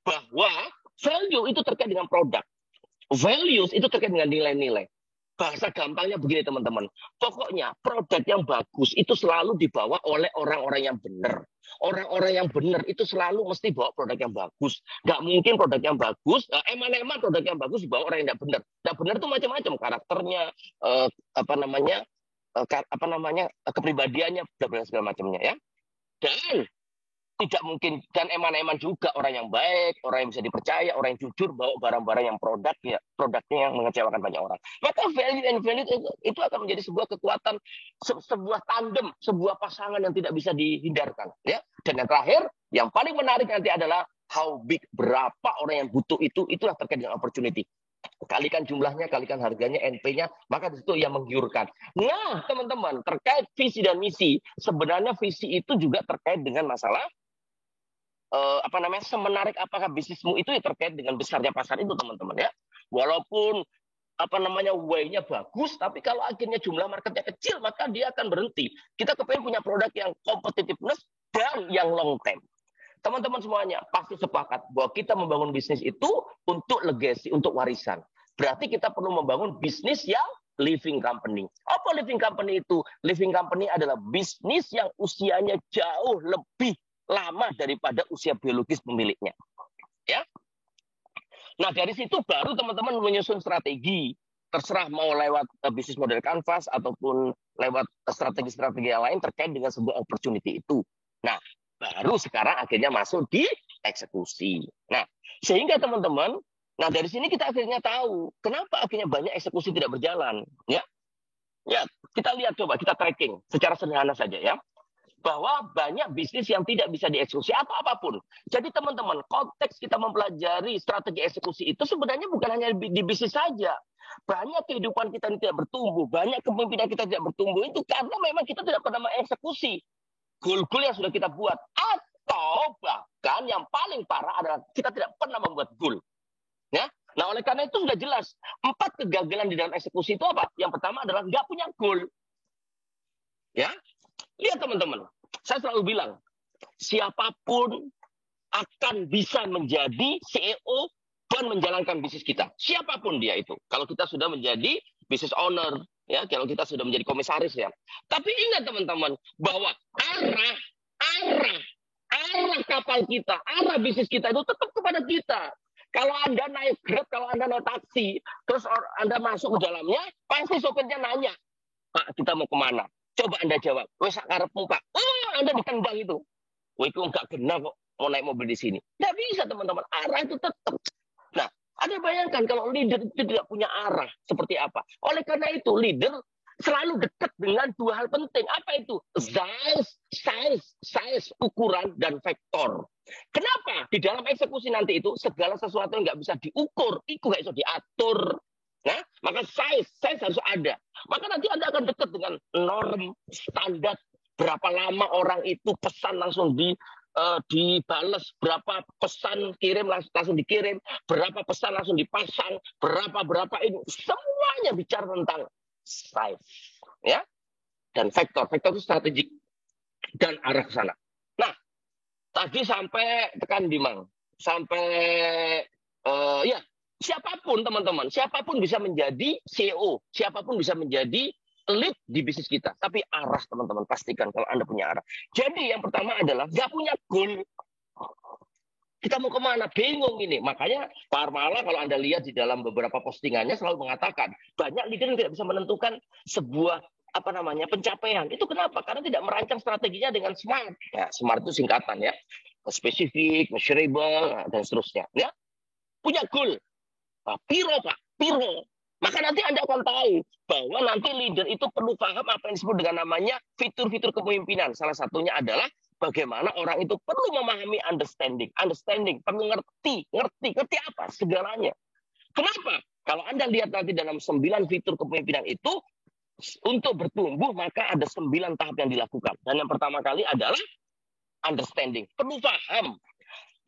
Bahwa value itu terkait dengan produk. Values itu terkait dengan nilai-nilai. Bahasa gampangnya begini teman-teman. Pokoknya produk yang bagus itu selalu dibawa oleh orang-orang yang benar. Orang-orang yang benar itu selalu mesti bawa produk yang bagus. Nggak mungkin produk yang bagus, eman-eman produk yang bagus dibawa orang yang nggak benar. Nggak benar itu macam-macam karakternya, kepribadiannya, segala macamnya ya. Dan tidak mungkin, dan eman-eman juga orang yang baik, orang yang bisa dipercaya, orang yang jujur bawa barang-barang yang produknya yang mengecewakan banyak orang. Maka value and value itu akan menjadi sebuah kekuatan, sebuah tandem, sebuah pasangan yang tidak bisa dihindarkan ya. Dan yang terakhir, yang paling menarik nanti adalah how big, berapa orang yang butuh itulah terkait dengan opportunity. Kalikan jumlahnya, kalikan harganya, NP-nya, maka di situ yang menggiurkan. Nah, teman-teman, terkait visi dan misi, sebenarnya visi itu juga terkait dengan masalah semenarik apakah bisnismu itu ya terkait dengan besarnya pasar itu, teman-teman ya. Walaupun way-nya bagus, tapi kalau akhirnya jumlah marketnya kecil, maka dia akan berhenti. Kita kepengen punya produk yang competitiveness dan yang long term. Teman-teman semuanya pasti sepakat bahwa kita membangun bisnis itu untuk legacy, untuk warisan. Berarti kita perlu membangun bisnis yang living company. Apa living company itu? Living company adalah bisnis yang usianya jauh lebih lama daripada usia biologis pemiliknya. Ya. Nah, dari situ baru teman-teman menyusun strategi. Terserah mau lewat bisnis model canvas ataupun lewat strategi-strategi yang lain terkait dengan sebuah opportunity itu. Nah, baru sekarang akhirnya masuk di eksekusi. Nah, sehingga teman-teman, dari sini kita akhirnya tahu kenapa akhirnya banyak eksekusi tidak berjalan. Ya, kita lihat coba, kita tracking secara sederhana saja ya. Bahwa banyak bisnis yang tidak bisa dieksekusi atau apapun. Jadi teman-teman, konteks kita mempelajari strategi eksekusi itu sebenarnya bukan hanya di bisnis saja. Banyak kehidupan kita ini tidak bertumbuh, banyak kepemimpinan kita tidak bertumbuh itu karena memang kita tidak pernah mengeksekusi goal-goal yang sudah kita buat. Atau bahkan yang paling parah adalah kita tidak pernah membuat goal. Ya? Nah, oleh karena itu sudah jelas 4 kegagalan di dalam eksekusi itu apa? Yang pertama adalah nggak punya goal. Ya, lihat teman-teman, saya selalu bilang, siapapun akan bisa menjadi CEO dan menjalankan bisnis kita. Siapapun dia itu. Kalau kita sudah menjadi business owner, ya, kalau kita sudah menjadi komisaris ya. Tapi ingat teman-teman, bahwa arah kapal kita, arah bisnis kita itu tetap kepada kita. Kalau Anda naik Grab, kalau Anda naik taksi, terus Anda masuk ke dalamnya, pasti sopirnya nanya, Pak, kita mau kemana? Coba Anda jawab, wes karepmu Pak. Anda ditendang itu. Wah, itu enggak benar kok mau naik mobil di sini. Tidak bisa teman-teman, arah itu tetap. Nah, Anda bayangkan kalau leader itu tidak punya arah seperti apa. Oleh karena itu, leader selalu dekat dengan 2 hal penting. Apa itu? Size, ukuran, dan vektor. Kenapa? Di dalam eksekusi nanti itu, segala sesuatu yang nggak bisa diukur, itu nggak bisa diatur. Nah, maka size harus ada. Maka nanti Anda akan dekat dengan norm, standar, berapa lama orang itu pesan langsung dibales, berapa pesan kirim langsung dikirim, berapa pesan langsung dipasang, berapa ini, semuanya bicara tentang size, ya, dan vektor itu strategik dan arah ke sana. Nah, tadi sampai tekan Dimang, sampai siapapun teman-teman, siapapun bisa menjadi CEO, siapapun bisa menjadi lead di bisnis kita. Tapi arah teman-teman, pastikan kalau Anda punya arah. Jadi yang pertama adalah nggak punya goal. Kita mau kemana? Bingung ini. Makanya Pak Armala kalau Anda lihat di dalam beberapa postingannya selalu mengatakan banyak leader yang tidak bisa menentukan sebuah pencapaian. Itu kenapa? Karena tidak merancang strateginya dengan SMART. Ya, SMART itu singkatan ya. Spesifik, measurable, dan seterusnya. Ya. Punya goal. Piro Pak, piro. Maka nanti Anda akan tahu bahwa nanti leader itu perlu paham apa yang disebut dengan namanya fitur-fitur kepemimpinan. Salah satunya adalah bagaimana orang itu perlu memahami understanding, perlu ngerti apa segalanya. Kenapa? Kalau Anda lihat nanti dalam 9 fitur kepemimpinan itu, untuk bertumbuh maka ada 9 tahap yang dilakukan. Dan yang pertama kali adalah understanding, perlu paham.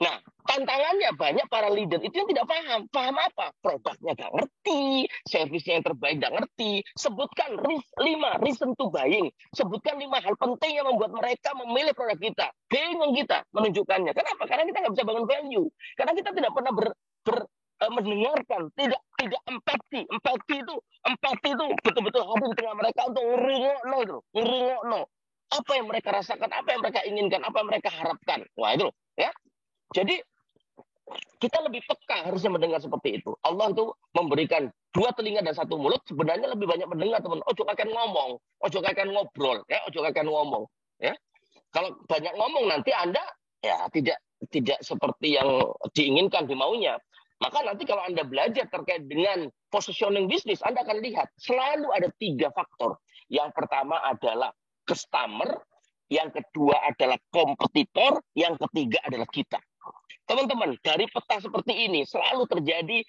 Nah, tantangannya banyak para leader itu yang tidak paham. Paham apa? Produknya nggak ngerti, servisnya yang terbaik nggak ngerti. Sebutkan 5 reason to buying. Sebutkan 5 hal penting yang membuat mereka memilih produk kita. Bingung kita menunjukkannya. Kenapa? Karena kita nggak bisa bangun value. Karena kita tidak pernah mendengarkan, tidak empati. Empati itu betul-betul hadir di tengah mereka untuk ngerungokno. Apa yang mereka rasakan, apa yang mereka inginkan, apa yang mereka harapkan. Wah itu, ya. Jadi kita lebih peka harusnya mendengar seperti itu. Allah itu memberikan 2 telinga dan 1 mulut, sebenarnya lebih banyak mendengar, teman. Ojo akan ngomong, ojo akan ngobrol, ya, ojo akan ngomong, ya. Kalau banyak ngomong nanti Anda ya tidak seperti yang diinginkan, dimaunya. Maka nanti kalau Anda belajar terkait dengan positioning bisnis, Anda akan lihat selalu ada 3 faktor. Yang pertama adalah customer, yang kedua adalah kompetitor, yang ketiga adalah kita. Teman-teman, dari peta seperti ini selalu terjadi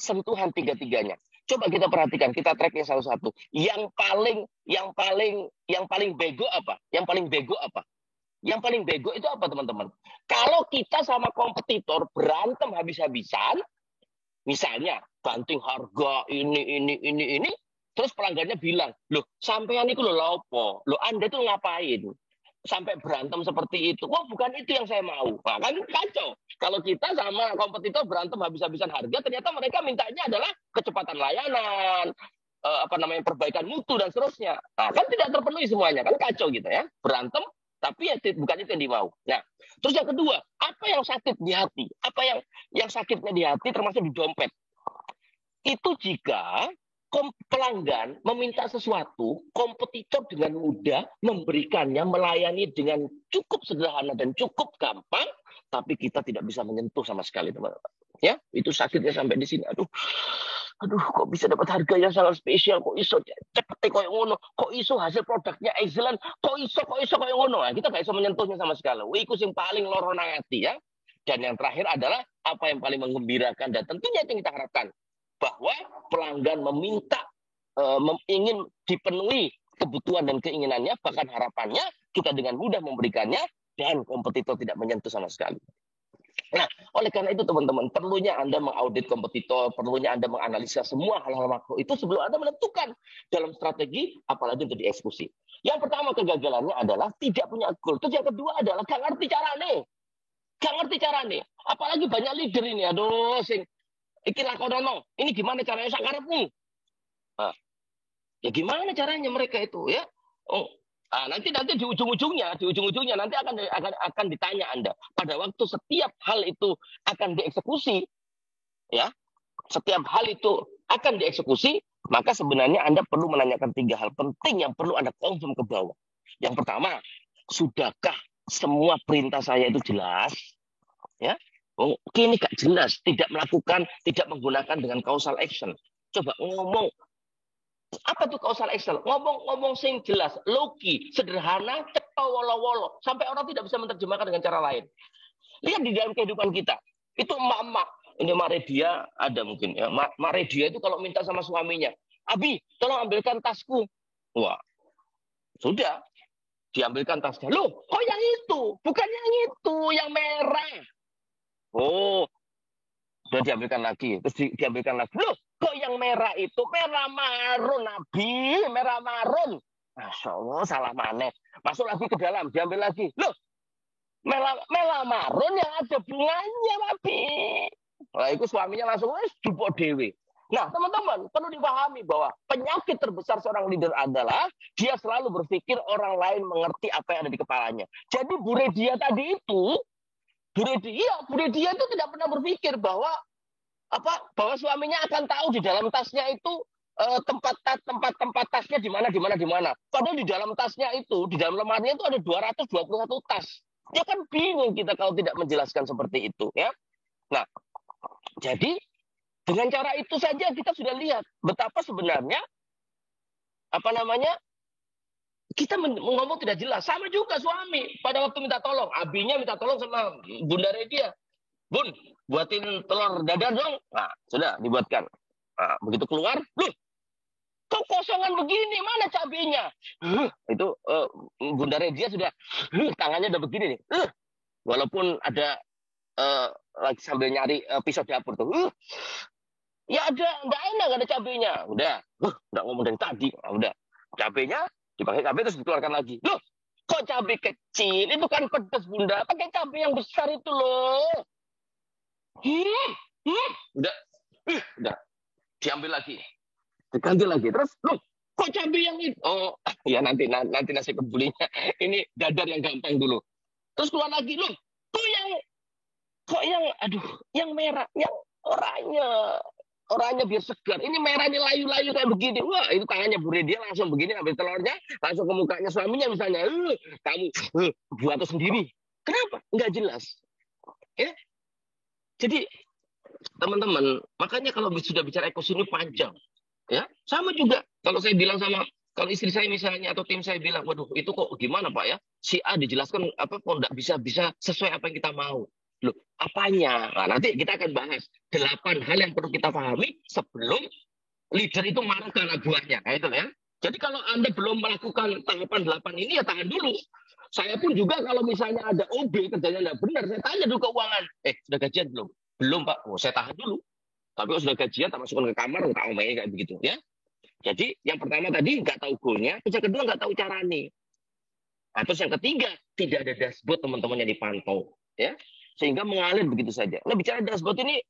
sentuhan 3-tiganya. Coba kita perhatikan, kita tracknya satu-satu. Yang paling bego apa? Yang paling bego itu apa, teman-teman? Kalau kita sama kompetitor berantem habis-habisan, misalnya banting harga ini, terus pelanggannya bilang, loh, sampean itu lho apa? Loh, Anda itu ngapain? Sampai berantem seperti itu. Wah, bukan itu yang saya mau. Nah, kan kacau. Kalau kita sama kompetitor berantem habis-habisan harga, ternyata mereka mintanya adalah kecepatan layanan, perbaikan mutu dan seterusnya. Nah, kan tidak terpenuhi semuanya, kan kacau gitu ya. Berantem, tapi ya bukan itu yang dimau. Nah, terus yang kedua, apa yang sakit di hati? Apa yang sakitnya di hati termasuk di dompet? Itu jika pelanggan meminta sesuatu, kompetitor dengan mudah memberikannya, melayani dengan cukup sederhana dan cukup gampang, tapi kita tidak bisa menyentuh sama sekali, teman-teman. Ya, itu sakitnya sampai di sini. Aduh, kok bisa dapat harga yang sangat spesial, kok iso cepet koyo ngono, kok iso hasil produknya excellent, kok iso koyo ngono. Nah, kita nggak bisa menyentuhnya sama sekali. Iku sing paling loro nang ati, ya. Dan yang terakhir adalah apa yang paling menggembirakan dan tentunya yang kita harapkan, bahwa pelanggan meminta, ingin dipenuhi kebutuhan dan keinginannya, bahkan harapannya, kita dengan mudah memberikannya, dan kompetitor tidak menyentuh sama sekali. Nah, oleh karena itu teman-teman, perlunya Anda mengaudit kompetitor, perlunya Anda menganalisa semua hal-hal makro itu sebelum Anda menentukan dalam strategi, apalagi untuk dieksekusi. Yang pertama kegagalannya adalah tidak punya goal. Terus yang kedua adalah gak ngerti carane. Apalagi banyak leader ini, aduh, iki lakonono, ini gimana caranya sakarepmu? Nah, ya gimana caranya mereka itu, ya? Nanti di ujung-ujungnya nanti akan ditanya Anda. Pada waktu setiap hal itu akan dieksekusi, ya, maka sebenarnya Anda perlu menanyakan 3 hal penting yang perlu Anda confirm ke bawah. Yang pertama, sudahkah semua perintah saya itu jelas? Ya. Ini gak jelas, tidak menggunakan dengan causal action. Coba ngomong, apa tuh causal action? Ngomong sing jelas, logi, sederhana, cepat wolo-wolo, sampai orang tidak bisa menerjemahkan dengan cara lain. Lihat di dalam kehidupan kita, itu emak-emak, ini Maredia ada mungkin ya. Maredia itu kalau minta sama suaminya, Abi, tolong ambilkan tasku. Wah, sudah, diambilkan tasnya. Loh, kok yang itu? Bukan yang itu, yang merah. Oh, sudah diambilkan lagi. Terus diambilkan lagi. Loh, kok yang merah itu? Merah marun, Nabi. Merah marun. Masya Allah, salah maneh. Masuk lagi ke dalam, diambil lagi. Loh, merah marun yang ada bunganya, Nabi. Nah, itu suaminya langsung, jupuk dewe. Nah, teman-teman, perlu dipahami bahwa penyakit terbesar seorang leader adalah dia selalu berpikir orang lain mengerti apa yang ada di kepalanya. Jadi Bu Redia tadi itu, Bu Redia itu tidak pernah berpikir bahwa suaminya akan tahu di dalam tasnya itu tempat tasnya di mana. Padahal di dalam tasnya itu, di dalam lemarinya itu ada 221 tas. Ya kan bingung kita kalau tidak menjelaskan seperti itu, ya. Nah, jadi dengan cara itu saja kita sudah lihat betapa sebenarnya kita ngomong tidak jelas. Sama juga suami pada waktu minta tolong, abinya minta tolong sama bunda dia, Bun, buatin telur dadar dong. Nah, sudah dibuatkan. Nah, begitu keluar, loh, kok kosongan begini, mana cabenya? Itu bunda dia sudah tangannya udah begini nih. Walaupun ada lagi sambil nyari pisau dapur tuh. Ya ada, nggak enak, nggak ada cabenya. Udah ngomong dari tadi. Nah, udah, cabenya dipakai cabai terus dikeluarkan lagi. Loh, kok cabai kecil? Itu kan pedas bunda. Pakai cabai yang besar itu loh. Udah, diambil lagi, diganti lagi. Terus, loh, kok cabai yang itu? Oh, ya nanti nasi kebulinya. Ini dadar yang gampang dulu. Terus keluar lagi, loh, yang merah, yang oranye biar segar. Ini merahnya layu-layu kayak begini. Wah, itu tangannya Bu Redia langsung begini, ambil telurnya, langsung ke mukanya suaminya misalnya. Kamu buat itu sendiri. Kenapa? Nggak jelas. Ya. Jadi, teman-teman, makanya kalau sudah bicara ekosis ini panjang. Ya, sama juga. Kalau saya bilang kalau istri saya misalnya atau tim saya bilang, waduh, itu kok gimana Pak ya? Si A dijelaskan kok nggak bisa sesuai apa yang kita mau. Loh, apanya? Nah, nanti kita akan bahas 8 hal yang perlu kita pahami sebelum leader itu marah ke anak buahnya. Nah, itu ya. Jadi kalau Anda belum melakukan tahapan 8 ini, ya tahan dulu. Saya pun juga kalau misalnya ada OB kerjanya nggak benar, saya tanya dulu keuangan. Sudah gajian belum? Belum Pak. Oh, saya tahan dulu. Tapi kalau sudah gajian, tak masukkan ke kamar, tak omelin kayak begitu ya. Jadi yang pertama tadi nggak tahu goalnya, terus yang kedua nggak tahu caranya. Nah, terus yang ketiga tidak ada dashboard teman-teman yang dipantau, ya, sehingga mengalir begitu saja. Nah, bicara dashboard ini,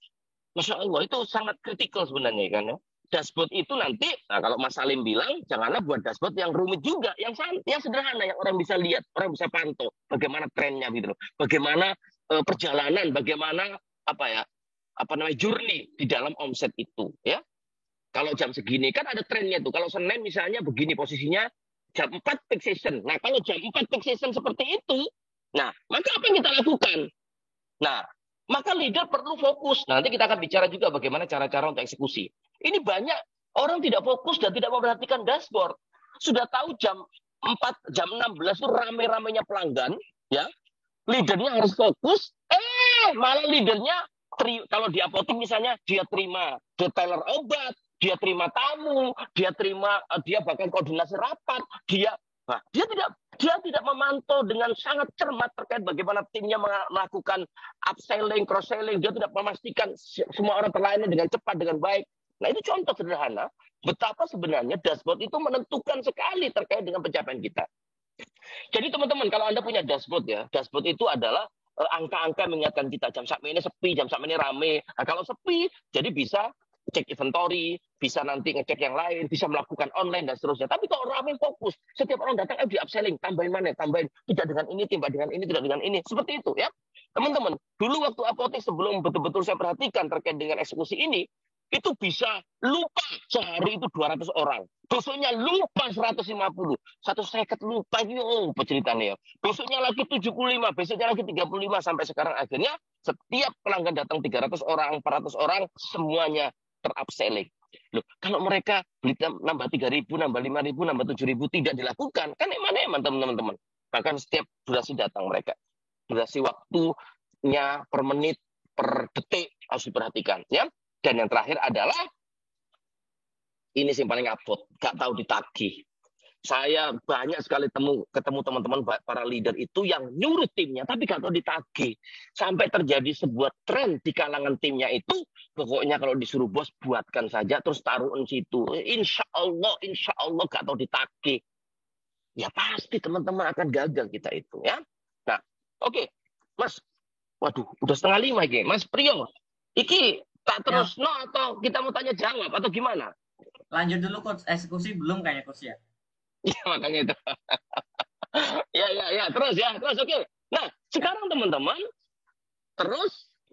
Masya Allah itu sangat kritikal sebenarnya kan ya. Dashboard itu nanti, nah kalau Mas Salim bilang, janganlah buat dashboard yang rumit juga, yang sederhana, yang orang bisa lihat, orang bisa pantau, bagaimana trennya gitu loh, bagaimana perjalanan, bagaimana journey di dalam omset itu, ya. Kalau jam segini kan ada trennya tuh. Kalau Senin misalnya begini posisinya jam 4 peak season. Nah, kalau jam 4 peak season seperti itu, nah, maka apa yang kita lakukan? Nah, maka leader perlu fokus. Nah, nanti kita akan bicara juga bagaimana cara-cara untuk eksekusi. Ini banyak orang tidak fokus dan tidak memperhatikan dashboard. Sudah tahu jam 16 itu rame-ramenya pelanggan, ya. Leadernya harus fokus, malah leadernya kalau di apotek misalnya dia terima detailer obat, dia terima tamu, dia bahkan koordinasi rapat, dia tidak memantau dengan sangat cermat terkait bagaimana timnya melakukan upselling, cross-selling, dia tidak memastikan semua orang terlayani dengan cepat, dengan baik. Nah, itu contoh sederhana betapa sebenarnya dashboard itu menentukan sekali terkait dengan pencapaian kita. Jadi teman-teman, kalau Anda punya dashboard ya, dashboard itu adalah angka-angka mengingatkan kita jam sampai ini sepi, jam sampai ini rame. Nah, kalau sepi, jadi bisa cek inventory, bisa nanti ngecek yang lain, bisa melakukan online dan seterusnya. Tapi kalau rame fokus, setiap orang datang di upselling, tambahin mana, tambahin tidak dengan ini, tambah dengan ini, tidak dengan ini, seperti itu ya. Teman-teman, dulu waktu apotek sebelum betul-betul saya perhatikan terkait dengan eksekusi ini, itu bisa lupa sehari itu 200 orang. Besoknya lupa 150. 150 lupa itu ceritanya ya. Besoknya lagi 75, besoknya lagi 35 sampai sekarang akhirnya setiap pelanggan datang 300 orang, 400 orang semuanya terupselling. Loh, kalau mereka beli nambah 3.000, nambah 5.000, nambah 7.000 tidak dilakukan, kan eman-eman teman-teman. Bahkan setiap durasi datang mereka. Durasi waktunya per menit, per detik harus diperhatikan ya. Dan yang terakhir adalah ini sih paling abot, gak tahu ditagih. Saya banyak sekali ketemu teman-teman para leader itu yang nyuruh timnya, tapi gak tahu ditagih. Sampai terjadi sebuah tren di kalangan timnya itu, pokoknya kalau disuruh bos buatkan saja, terus taruhin situ. Insya Allah gak tahu ditagih. Ya pasti teman-teman akan gagal kita itu ya. Nah, oke. Mas, waduh, udah 4:30 iki. Mas Priyo, iki tak terus no atau kita mau tanya jawab atau gimana? Lanjut dulu coach, eksekusi belum kayaknya coach ya. Iya makanya itu. ya terus oke. Nah sekarang teman-teman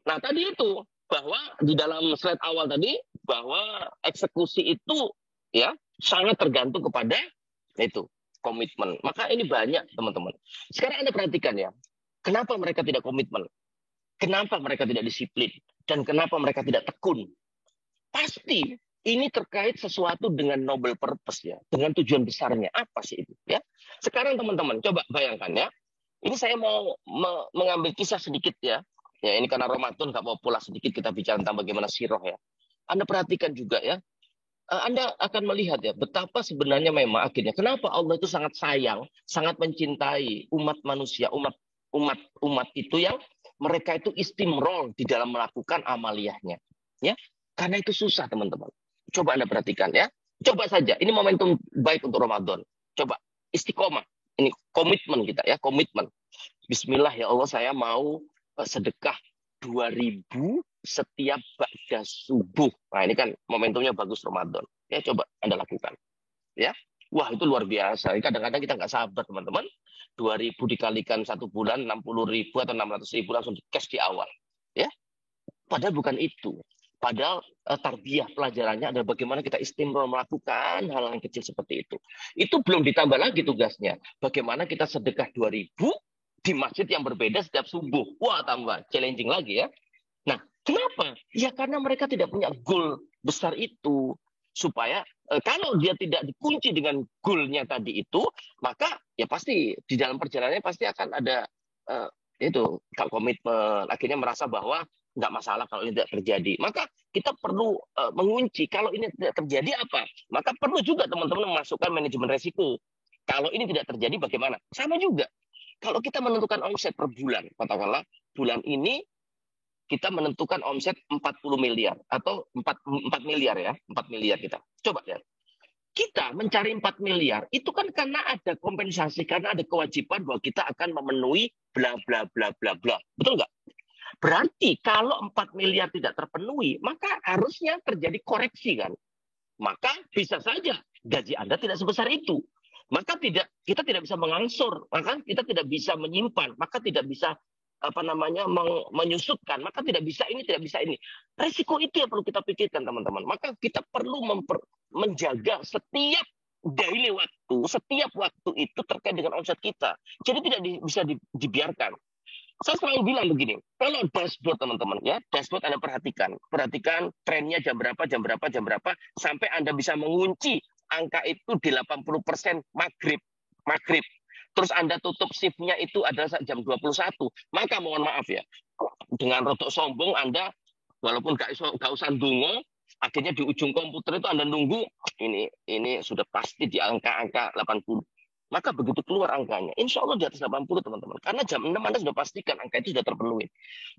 nah tadi itu bahwa di dalam slide awal tadi bahwa eksekusi itu ya sangat tergantung kepada itu komitmen. Maka ini banyak teman-teman. Sekarang Anda perhatikan ya, kenapa mereka tidak komitmen? Kenapa mereka tidak disiplin? Dan kenapa mereka tidak tekun? Pasti ini terkait sesuatu dengan noble purpose ya, dengan tujuan besarnya apa sih itu ya. Sekarang teman-teman coba bayangkan ya, ini saya mau mengambil kisah sedikit ya. Ya ini karena Ramadan nggak mau pula sedikit kita bicara tentang bagaimana siroh ya. Anda perhatikan juga ya, Anda akan melihat ya betapa sebenarnya memang akhirnya kenapa Allah itu sangat sayang, sangat mencintai umat manusia, umat itu yang mereka itu istimrol di dalam melakukan amaliyahnya. Ya, karena itu susah teman-teman. Coba Anda perhatikan ya. Coba saja, ini momentum baik untuk Ramadan. Coba istiqomah. Ini komitmen kita ya, komitmen. Bismillah ya Allah, saya mau sedekah 2.000 setiap ba'da subuh. Nah, ini kan momentumnya bagus Ramadan. Ya, coba Anda lakukan. Ya. Wah, itu luar biasa. Kadang-kadang kita nggak sabar, teman-teman. 2.000 dikalikan 1 bulan, 60.000 atau 600.000 langsung di cash di awal. Ya. Padahal bukan itu. Padahal tarbiyah pelajarannya adalah bagaimana kita istimrol melakukan hal yang kecil seperti itu. Itu belum ditambah lagi tugasnya. Bagaimana kita sedekah 2.000 di masjid yang berbeda setiap subuh. Wah, tambah challenging lagi ya. Nah, kenapa? Ya karena mereka tidak punya goal besar itu. Supaya kalau dia tidak dikunci dengan goal-nya tadi itu, maka ya pasti di dalam perjalanannya pasti akan ada itu komitmen. Akhirnya merasa bahwa nggak masalah kalau ini tidak terjadi. Maka kita perlu mengunci kalau ini tidak terjadi apa. Maka perlu juga teman-teman memasukkan manajemen resiko. Kalau ini tidak terjadi bagaimana? Sama juga. Kalau kita menentukan omset per bulan, katakanlah bulan ini kita menentukan omset 40 miliar atau 4 miliar ya, 4 miliar kita. Coba ya. Kita mencari 4 miliar itu kan karena ada kompensasi, karena ada kewajiban bahwa kita akan memenuhi bla bla bla bla bla. Betul nggak? Berarti kalau 4 miliar tidak terpenuhi, maka harusnya terjadi koreksi kan. Maka bisa saja gaji Anda tidak sebesar itu. Maka kita tidak bisa mengangsur, maka kita tidak bisa menyimpan, maka tidak bisa menyusutkan, maka tidak bisa ini, tidak bisa ini. Resiko itu yang perlu kita pikirkan teman-teman. Maka kita perlu menjaga setiap daily waktu, setiap waktu itu terkait dengan omset kita. Jadi tidak bisa dibiarkan. Saya selalu bilang begini, kalau dashboard teman-teman ya, dashboard Anda perhatikan trennya jam berapa, sampai Anda bisa mengunci angka itu di 80% maghrib. Terus Anda tutup shift-nya itu adalah jam 21. Maka mohon maaf ya, dengan rotok sombong Anda, walaupun gak usah ndonga, akhirnya di ujung komputer itu Anda nunggu, ini sudah pasti di angka 80. Maka begitu keluar angkanya, insya Allah di atas 80 teman-teman. Karena jam 6 Anda sudah pastikan angka itu sudah terpenuhi.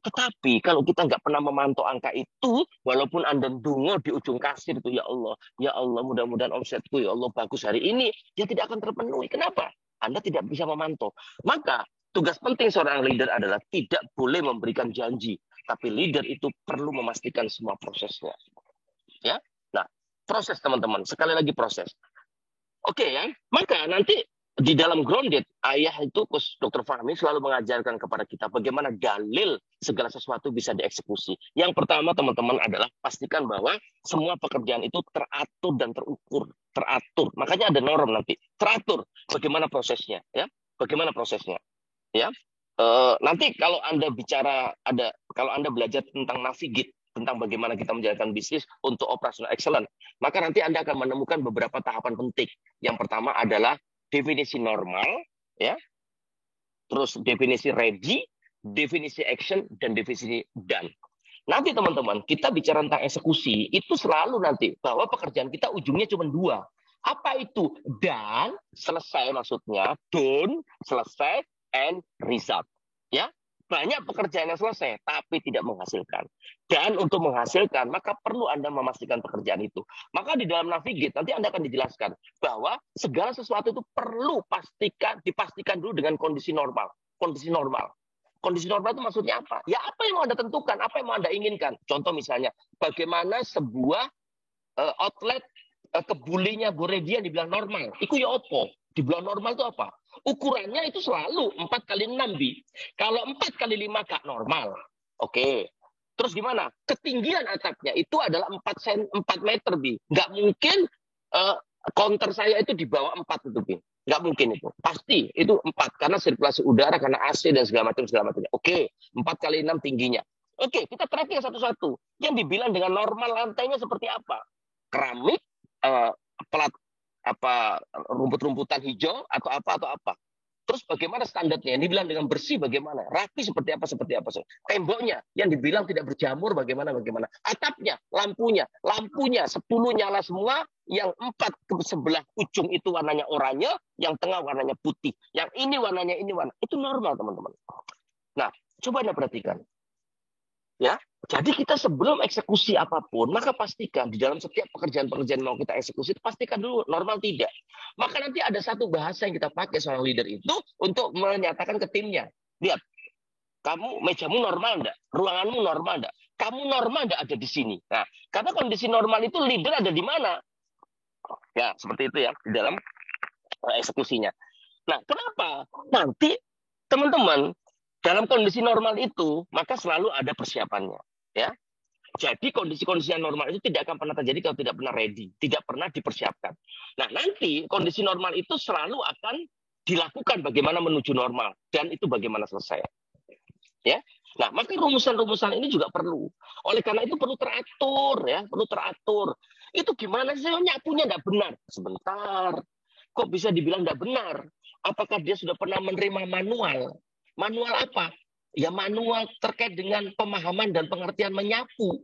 Tetapi kalau kita nggak pernah memantau angka itu, walaupun Anda ndonga di ujung kasir itu, ya Allah mudah-mudahan omsetku ya Allah bagus hari ini, dia tidak akan terpenuhi. Kenapa? Anda tidak bisa memantau. Maka tugas penting seorang leader adalah tidak boleh memberikan janji, tapi leader itu perlu memastikan semua prosesnya. Ya, nah proses teman-teman, sekali lagi proses. Oke ya, maka nanti di dalam Grounded, ayah itu Dr. Fahmi selalu mengajarkan kepada kita bagaimana dalil segala sesuatu bisa dieksekusi. Yang pertama teman-teman adalah pastikan bahwa semua pekerjaan itu teratur dan terukur. Teratur, makanya ada norm nanti. Teratur, bagaimana prosesnya? Ya, bagaimana prosesnya? Ya, nanti kalau Anda kalau Anda belajar tentang Navigate, tentang bagaimana kita menjalankan bisnis untuk operational excellence, maka nanti Anda akan menemukan beberapa tahapan penting. Yang pertama adalah definisi normal, ya, terus definisi ready, definisi action, dan definisi done. Nanti teman-teman, kita bicara tentang eksekusi, itu selalu nanti bahwa pekerjaan kita ujungnya cuma 2. Apa itu? Done, selesai maksudnya, done, selesai, and result. Ya, banyak pekerjaan yang selesai, tapi tidak menghasilkan. Dan untuk menghasilkan, maka perlu Anda memastikan pekerjaan itu. Maka di dalam Navigate, nanti Anda akan dijelaskan bahwa segala sesuatu itu perlu dipastikan dulu dengan kondisi normal. Kondisi normal. Kondisi normal itu maksudnya apa? Ya apa yang mau Anda tentukan, apa yang mau Anda inginkan. Contoh misalnya, bagaimana sebuah outlet kebulinya Bu Redian dibilang normal. Itu ya apa? Dibilang normal itu apa? Ukurannya itu selalu 4x6 Bi. Kalau 4x5 gak normal. Oke. Terus gimana? Ketinggian atapnya itu adalah 4 meter Bi. Gak mungkin counter saya itu di bawah 4 itu Bi. Gak mungkin itu. Pasti itu 4 karena sirkulasi udara, karena AC dan segala macamnya. Oke, 4x6 tingginya. Oke, kita tracking satu-satu. Yang dibilang dengan normal lantainya seperti apa? keramik, pelat rumput-rumputan hijau atau apa. Terus bagaimana standarnya? Yang dibilang dengan bersih bagaimana? Rapi seperti apa? Temboknya yang dibilang tidak berjamur bagaimana? Atapnya, lampunya 10 nyala semua, yang 4 ke sebelah ujung itu warnanya oranye, yang tengah warnanya putih, yang ini warnanya itu normal, teman-teman. Nah, coba Anda perhatikan. Ya, jadi kita sebelum eksekusi apapun, maka pastikan di dalam setiap pekerjaan-pekerjaan mau kita eksekusi, pastikan dulu normal tidak. Maka nanti ada satu bahasa yang kita pakai seorang leader itu untuk menyatakan ke timnya. Lihat, kamu mejamu normal enggak? Ruanganmu normal enggak? Kamu normal enggak ada di sini? Nah, karena kondisi normal itu leader ada di mana? Ya, seperti itu ya, di dalam eksekusinya. Nah, kenapa? Nanti, teman-teman, dalam kondisi normal itu, maka selalu ada persiapannya. Ya, jadi kondisi-kondisi yang normal itu tidak akan pernah terjadi kalau tidak pernah ready, tidak pernah dipersiapkan. Nah, nanti kondisi normal itu selalu akan dilakukan bagaimana menuju normal, dan itu bagaimana selesai. Ya, nah maka rumusan-rumusan ini juga perlu. Oleh karena itu perlu teratur, ya, perlu teratur. Itu gimana sih nyapunya tidak benar? Sebentar, kok bisa dibilang tidak benar? Apakah dia sudah pernah menerima manual? Manual apa? Ya manual terkait dengan pemahaman dan pengertian menyapu.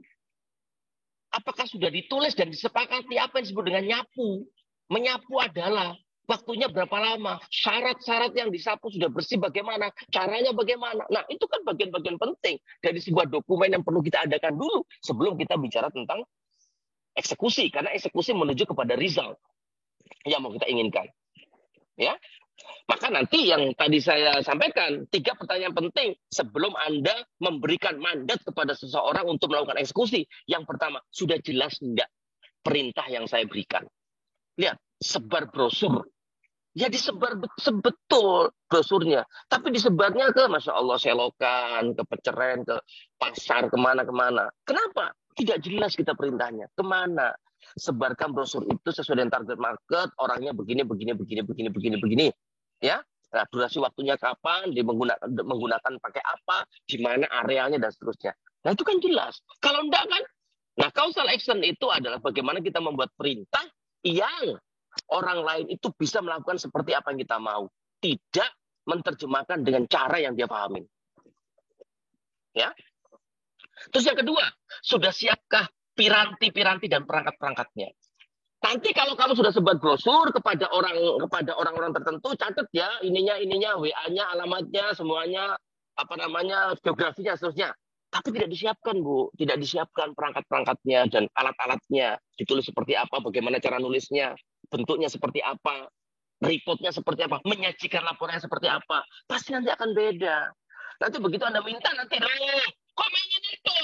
Apakah sudah ditulis dan disepakati apa yang disebut dengan nyapu? Menyapu adalah waktunya berapa lama, syarat-syarat yang disapu sudah bersih bagaimana, caranya bagaimana. Nah, itu kan bagian-bagian penting dari sebuah dokumen yang perlu kita adakan dulu sebelum kita bicara tentang eksekusi, karena eksekusi menuju kepada result yang mau kita inginkan. Ya. Maka nanti yang tadi saya sampaikan, 3 pertanyaan penting sebelum Anda memberikan mandat kepada seseorang untuk melakukan eksekusi. Yang pertama, sudah jelas enggak perintah yang saya berikan? Lihat, sebar brosur. Ya disebar sebetul brosurnya. Tapi disebarnya ke, Masya Allah, selokan, ke Peceren, ke pasar, kemana-kemana. Kenapa? Tidak jelas kita perintahnya. Kemana? Sebarkan brosur itu sesuai dengan target market, orangnya begini. Ya, nah, durasi waktunya kapan, dia menggunakan pakai apa, di mana arealnya dan seterusnya. Nah itu kan jelas. Kalau enggak kan, nah causal action itu adalah bagaimana kita membuat perintah yang orang lain itu bisa melakukan seperti apa yang kita mau, tidak menerjemahkan dengan cara yang dia pahamin. Ya. Terus yang kedua, sudah siapkah piranti-piranti dan perangkat-perangkatnya? Nanti kalau kamu sudah sebar brosur kepada orang-orang tertentu, catat ya ininya, WA-nya, alamatnya, semuanya, geografinya, seterusnya. Tapi tidak disiapkan, Bu. Tidak disiapkan perangkat-perangkatnya dan alat-alatnya. Ditulis seperti apa, bagaimana cara nulisnya, bentuknya seperti apa, reportnya seperti apa, menyajikan laporannya seperti apa. Pasti nanti akan beda. Nanti begitu Anda minta, nanti kok mainnya itu?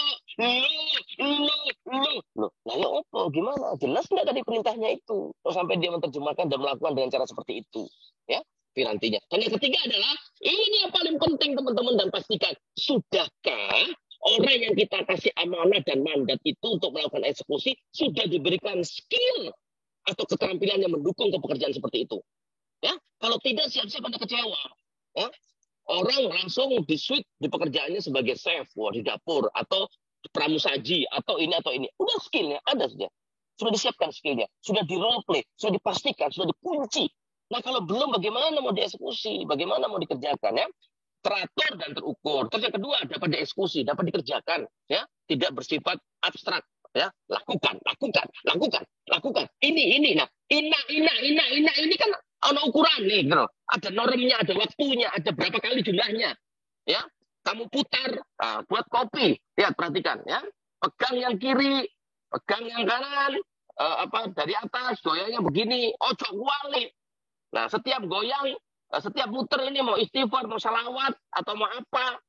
Loh, lalu apa? Gimana? Jelas nggak tadi perintahnya itu? Sampai dia menerjemahkan dan melakukan dengan cara seperti itu. Ya, pirantinya. Dan yang ketiga adalah, ini yang paling penting teman-teman, dan pastikan, sudahkah orang yang kita kasih amanah dan mandat itu untuk melakukan eksekusi sudah diberikan skill atau keterampilan yang mendukung ke pekerjaan seperti itu? Ya, kalau tidak siap-siap Anda kecewa. Ya, orang langsung di-switch di pekerjaannya sebagai chef di dapur, atau pramusaji, atau ini. Udah skillnya ada saja. Sudah disiapkan skillnya. Sudah di role play. Sudah dipastikan. Sudah dikunci. Nah kalau belum, bagaimana mau dieksekusi? Bagaimana mau dikerjakan? Ya? Teratur dan terukur. Terus yang kedua, dapat dieksekusi. Dapat dikerjakan. Ya, tidak bersifat abstrak. Ya, lakukan. Ini. Nah, ini kan ada ukuran nih, gitu. Ada normnya, ada waktunya, ada berapa kali jumlahnya. Ya, kamu putar, buat kopi. Lihat, perhatikan, ya. Pegang yang kiri, pegang yang kanan, dari atas, goyangnya begini, ojo kuali. Nah, setiap goyang, setiap muter ini mau istighfar, mau salawat, atau mau apa.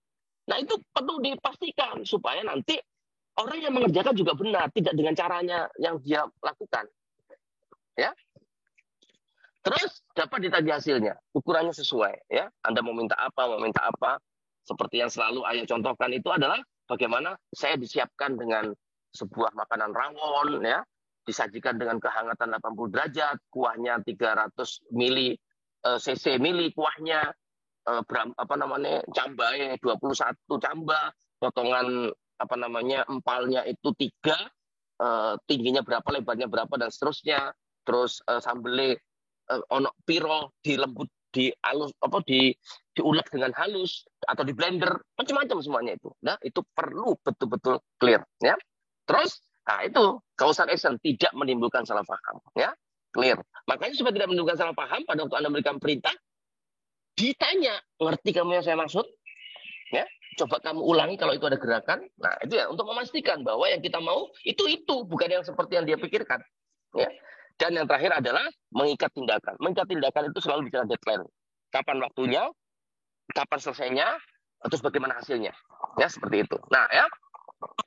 Nah, itu perlu dipastikan supaya nanti orang yang mengerjakan juga benar, tidak dengan caranya yang dia lakukan. Ya. Terus dapat ditagih hasilnya, ukurannya sesuai. Ya, Anda mau minta apa, seperti yang selalu Ayah contohkan itu adalah bagaimana saya disiapkan dengan sebuah makanan rawon, ya, disajikan dengan kehangatan 80 derajat, kuahnya 300 cc kuahnya, cambai 21 camba, potongan empalnya itu 3, tingginya berapa, lebarnya berapa, dan seterusnya. Terus sambelnya ono piro, dilembut, diulek dengan halus atau di blender, macam-macam semuanya itu. Nah, itu perlu betul-betul clear, ya. Terus, nah itu cause and action, tidak menimbulkan salah paham, ya. Clear. Makanya supaya tidak menimbulkan salah paham, pada waktu Anda memberikan perintah, ditanya, ngerti kamu yang saya maksud? Ya, coba kamu ulangi kalau itu ada gerakan. Nah, itu ya untuk memastikan bahwa yang kita mau itu bukan yang seperti yang dia pikirkan. Ya. Dan yang terakhir adalah mengikat tindakan. Mengikat tindakan itu selalu bicara deadline. Kapan waktunya, kapan selesainya, terus bagaimana hasilnya. Ya, seperti itu. Nah, ya.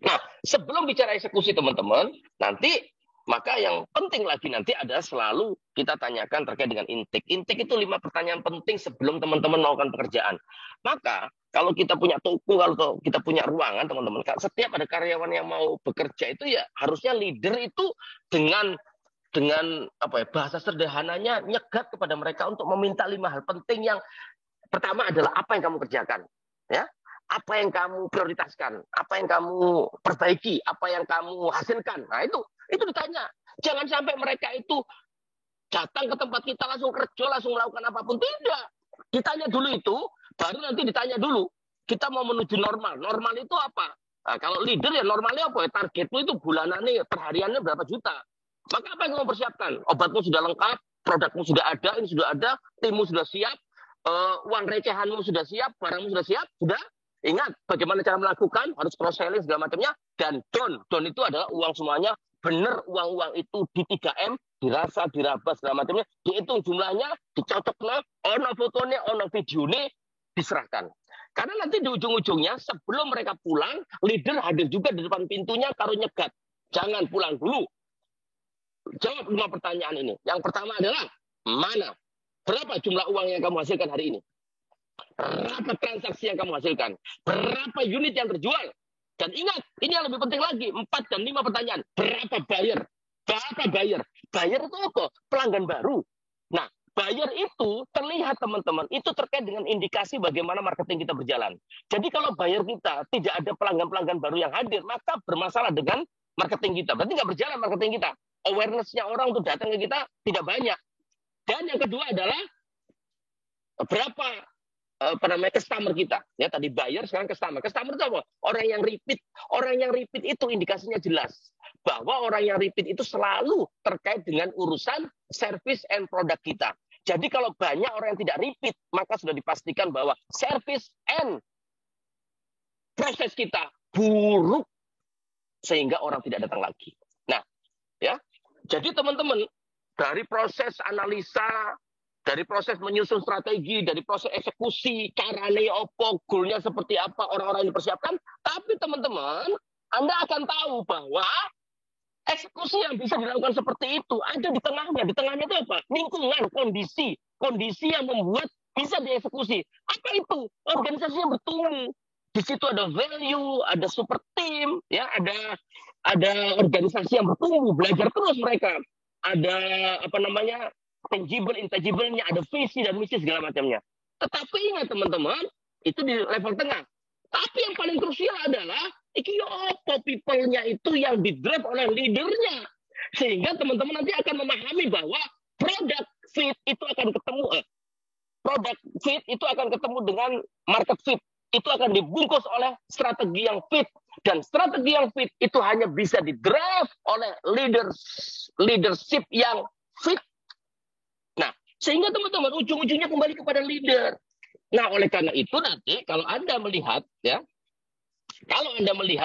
Nah, sebelum bicara eksekusi teman-teman, nanti maka yang penting lagi nanti ada selalu kita tanyakan terkait dengan intake. Intake itu 5 pertanyaan penting sebelum teman-teman melakukan pekerjaan. Maka kalau kita punya toko, kalau kita punya ruangan teman-teman, setiap ada karyawan yang mau bekerja itu ya harusnya leader itu dengan bahasa sederhananya nyegat kepada mereka untuk meminta 5 hal penting. Yang pertama adalah apa yang kamu kerjakan, ya, apa yang kamu prioritaskan, apa yang kamu perbaiki, apa yang kamu hasilkan. Nah, itu ditanya. Jangan sampai mereka itu datang ke tempat kita langsung kerja, langsung melakukan apapun. Tidak. Ditanya dulu itu, baru nanti ditanya dulu. Kita mau menuju normal. Normal itu apa? Nah, kalau leader ya normalnya apa? Targetmu itu bulanannya, perhariannya berapa juta. Maka apa yang kamu persiapkan? Obatmu sudah lengkap, produkmu sudah ada, ini sudah ada, timmu sudah siap, uang recehanmu sudah siap, barangmu sudah siap, sudah. Ingat bagaimana cara melakukan, harus cross-selling segala macamnya, dan don itu adalah uang semuanya, benar uang itu di 3M, dirasa, diraba segala macamnya, dihitung jumlahnya, dicocoknya, ono fotonya, ono videonya, diserahkan. Karena nanti di ujung-ujungnya sebelum mereka pulang, leader hadir juga di depan pintunya karo nyegat. Jangan pulang dulu. Jawab 5 pertanyaan ini. Yang pertama adalah, mana? Berapa jumlah uang yang kamu hasilkan hari ini? Berapa transaksi yang kamu hasilkan? Berapa unit yang terjual? Dan ingat, ini yang lebih penting lagi, 4 dan 5 pertanyaan. Berapa buyer? Berapa buyer? Buyer itu apa? Pelanggan baru. Nah, buyer itu terlihat teman-teman, itu terkait dengan indikasi bagaimana marketing kita berjalan. Jadi kalau buyer kita tidak ada pelanggan-pelanggan baru yang hadir, maka bermasalah dengan marketing kita. Berarti nggak berjalan marketing kita. Awareness-nya orang untuk datang ke kita tidak banyak. Dan yang kedua adalah berapa customer kita. Ya, tadi buyer, sekarang customer. Customer itu apa? Orang yang repeat. Orang yang repeat itu indikasinya jelas. Bahwa orang yang repeat itu selalu terkait dengan urusan service and product kita. Jadi kalau banyak orang yang tidak repeat, maka sudah dipastikan bahwa service and proses kita buruk sehingga orang tidak datang lagi. Nah, ya. Jadi teman-teman, dari proses analisa, dari proses menyusun strategi, dari proses eksekusi, caranya apa, goalnya seperti apa, orang-orang yang dipersiapkan, tapi teman-teman, Anda akan tahu bahwa eksekusi yang bisa dilakukan seperti itu ada di tengahnya. Di tengahnya itu apa? Lingkungan, kondisi yang membuat bisa dieksekusi. Apa itu? Organisasinya bertumbuh. Di situ ada value, ada super team, ya, ada organisasi yang bertumbuh, belajar terus mereka. Ada tangible, intangible-nya, ada visi dan misi segala macamnya. Tetapi ingat teman-teman, itu di level tengah. Tapi yang paling krusial adalah people-nya itu yang di-drive oleh leadernya. Sehingga teman-teman nanti akan memahami bahwa product fit itu akan ketemu dengan market fit. Itu akan dibungkus oleh strategi yang fit. Dan strategi yang fit itu hanya bisa di-drive oleh leadership yang fit. Nah, sehingga teman-teman ujung-ujungnya kembali kepada leader. Nah, oleh karena itu nanti kalau Anda melihat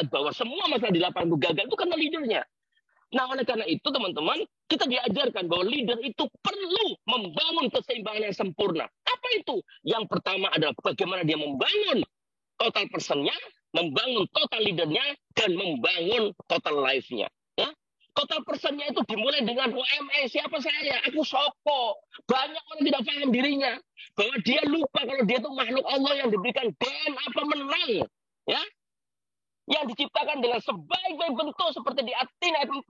bahwa semua masalah di lapangan itu gagal, itu karena leadernya. Nah, oleh karena itu teman-teman, kita diajarkan bahwa leader itu perlu membangun keseimbangan yang sempurna. Apa itu? Yang pertama adalah bagaimana dia membangun total personnya, membangun total leadernya, dan membangun total life-nya. Ya? Total personnya itu dimulai dengan siapa saya? Aku sopo. Banyak orang tidak paham dirinya. Bahwa dia lupa kalau dia itu makhluk Allah yang diberikan DNA pemenang. Ya? Yang diciptakan dengan sebaik-baik bentuk seperti di At-Tin ayat 4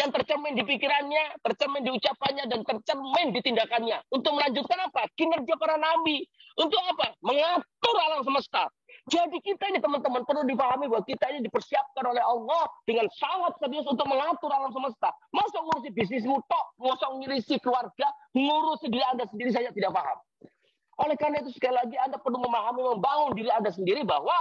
yang tercermin di pikirannya, tercermin di ucapannya, dan tercermin di tindakannya. Untuk melanjutkan apa? Kinerja para nabi. Untuk apa? Mengatur alam semesta. Jadi kita ini teman-teman perlu dipahami bahwa kita ini dipersiapkan oleh Allah dengan sangat serius untuk mengatur alam semesta. Masa ngurusi bisnismu tok, masa ngurusi keluarga, ngurusi diri Anda sendiri saja tidak paham. Oleh karena itu sekali lagi Anda perlu memahami, membangun diri Anda sendiri bahwa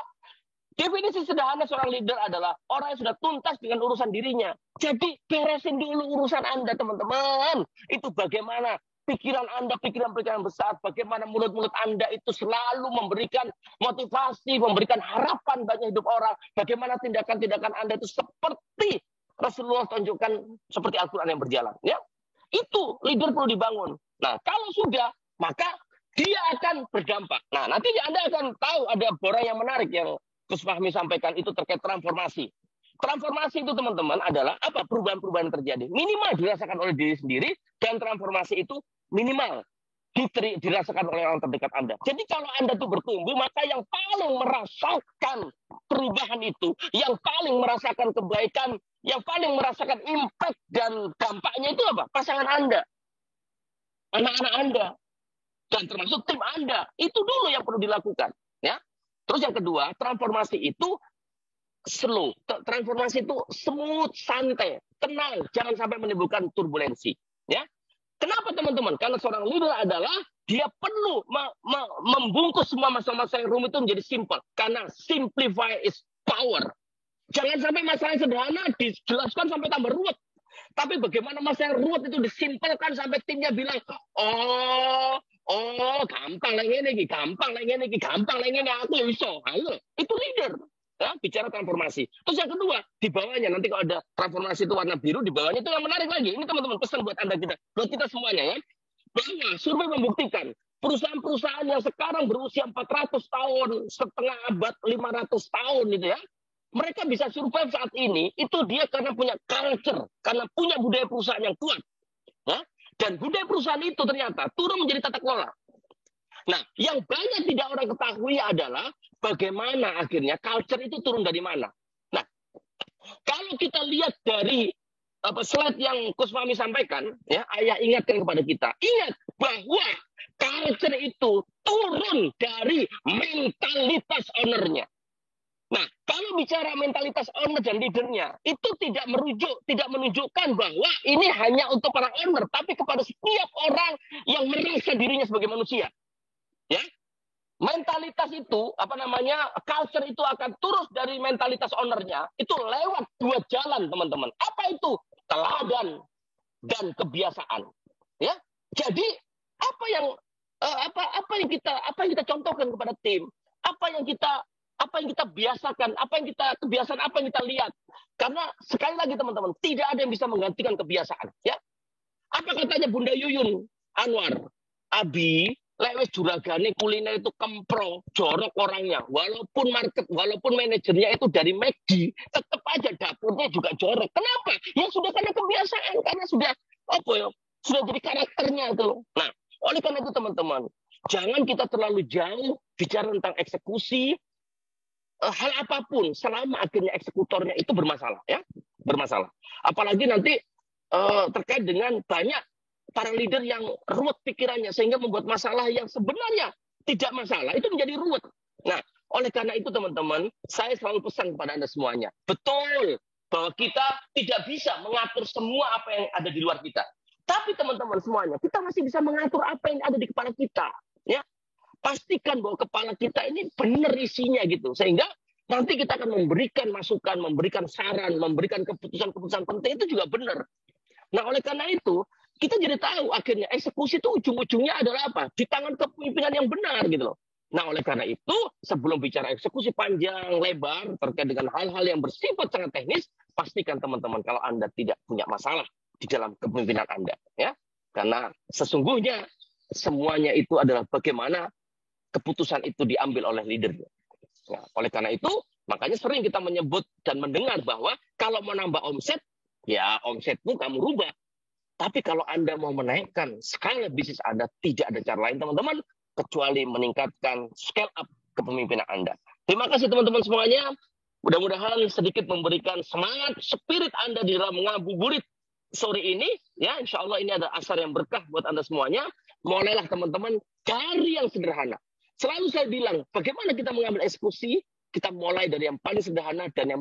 definisi sederhana seorang leader adalah orang yang sudah tuntas dengan urusan dirinya. Jadi beresin dulu urusan Anda teman-teman. Itu bagaimana pikiran Anda, pikiran-pikiran besar, bagaimana mulut-mulut Anda itu selalu memberikan motivasi, memberikan harapan bagi hidup orang, bagaimana tindakan-tindakan Anda itu seperti Rasulullah tunjukkan, seperti Al-Quran yang berjalan. Ya, itu leader perlu dibangun. Nah, kalau sudah, maka dia akan berdampak. Nah, nanti Anda akan tahu ada borang yang menarik yang Gus Fahmi sampaikan itu terkait transformasi. Transformasi itu teman-teman adalah apa? Perubahan-perubahan yang terjadi. Minimal dirasakan oleh diri sendiri, dan transformasi itu minimal dirasakan oleh orang terdekat Anda. Jadi kalau Anda tuh bertumbuh, maka yang paling merasakan perubahan itu, yang paling merasakan kebaikan, yang paling merasakan impact dan dampaknya itu apa? Pasangan Anda, anak-anak Anda, dan termasuk tim Anda. Itu dulu yang perlu dilakukan. Ya. Terus yang kedua, transformasi itu slow. Transformasi itu smooth, santai, tenang, jangan sampai menimbulkan turbulensi. Ya. Kenapa teman-teman? Karena seorang leader adalah dia perlu membungkus semua masalah-masalah yang rumit itu menjadi simple. Karena simplify is power. Jangan sampai masalah yang sederhana dijelaskan sampai tambah ruwet. Tapi bagaimana masalah yang ruwet itu disimpelkan sampai timnya bilang, gampang lah ini, gampang lah ini, aku iso. Ayo, itu leader. Ya, bicara transformasi. Terus yang kedua, di bawahnya nanti kalau ada transformasi itu warna biru, di bawahnya itu yang menarik lagi. Ini teman-teman pesan buat Anda buat kita semuanya ya. Bahwa survei membuktikan perusahaan-perusahaan yang sekarang berusia 400 tahun, setengah abad, 500 tahun gitu ya. Mereka bisa survive saat ini itu dia karena punya culture, karena punya budaya perusahaan yang kuat. Ya? Dan budaya perusahaan itu ternyata turun menjadi tata kelola. Nah, yang banyak tidak orang ketahui adalah bagaimana akhirnya culture itu turun dari mana. Nah, kalau kita lihat dari slide yang Gus Fahmi sampaikan, ya, ayah ingatkan kepada kita, ingat bahwa culture itu turun dari mentalitas ownernya. Nah, kalau bicara mentalitas owner dan leadernya, itu tidak menunjukkan bahwa ini hanya untuk para owner, tapi kepada setiap orang yang merasa dirinya sebagai manusia. Ya, mentalitas itu culture itu akan turun dari mentalitas ownernya itu lewat dua jalan teman-teman. Apa itu? Teladan dan kebiasaan. Ya, jadi apa yang kita contohkan kepada tim, apa yang kita biasakan, kebiasaan apa yang kita lihat. Karena sekali lagi teman-teman, tidak ada yang bisa menggantikan kebiasaan. Ya, apa katanya Bunda Yuyun Anwar, Abi lewes juragane kuliner itu kempro, jorok orangnya. Walaupun manajernya itu dari McD, tetap aja dapurnya juga jorok. Kenapa? Ya sudah karena kebiasaan, karena sudah jadi karakternya itu. Nah, oleh karena itu teman-teman, jangan kita terlalu jauh bicara tentang eksekusi hal apapun selama akhirnya eksekutornya itu bermasalah, ya, bermasalah. Apalagi nanti terkait dengan banyak para leader yang ruwet pikirannya sehingga membuat masalah yang sebenarnya tidak masalah itu menjadi ruwet. Nah, oleh karena itu teman-teman, saya selalu pesan kepada Anda semuanya, betul bahwa kita tidak bisa mengatur semua apa yang ada di luar kita. Tapi teman-teman semuanya, kita masih bisa mengatur apa yang ada di kepala kita. Ya, pastikan bahwa kepala kita ini benar isinya gitu, sehingga nanti kita akan memberikan masukan, memberikan saran, memberikan keputusan-keputusan penting itu juga benar. Nah, oleh karena itu kita jadi tahu akhirnya eksekusi itu ujung-ujungnya adalah apa? Di tangan kepemimpinan yang benar gitu loh. Nah, oleh karena itu sebelum bicara eksekusi panjang lebar terkait dengan hal-hal yang bersifat sangat teknis, pastikan teman-teman kalau Anda tidak punya masalah di dalam kepemimpinan Anda, ya. Karena sesungguhnya semuanya itu adalah bagaimana keputusan itu diambil oleh leadernya. Nah, oleh karena itu makanya sering kita menyebut dan mendengar bahwa kalau mau nambah omset, ya omsetmu kamu rubah. Tapi kalau Anda mau menaikkan skala bisnis Anda, tidak ada cara lain teman-teman kecuali meningkatkan scale up kepemimpinan Anda. Terima kasih teman-teman semuanya. Mudah-mudahan sedikit memberikan semangat spirit Anda di dalam ngabuburit sore ini. Ya, insya Allah ini ada asar yang berkah buat Anda semuanya. Mulailah teman-teman dari yang sederhana. Selalu saya bilang, bagaimana kita mengambil eksekusi, kita mulai dari yang paling sederhana dan yang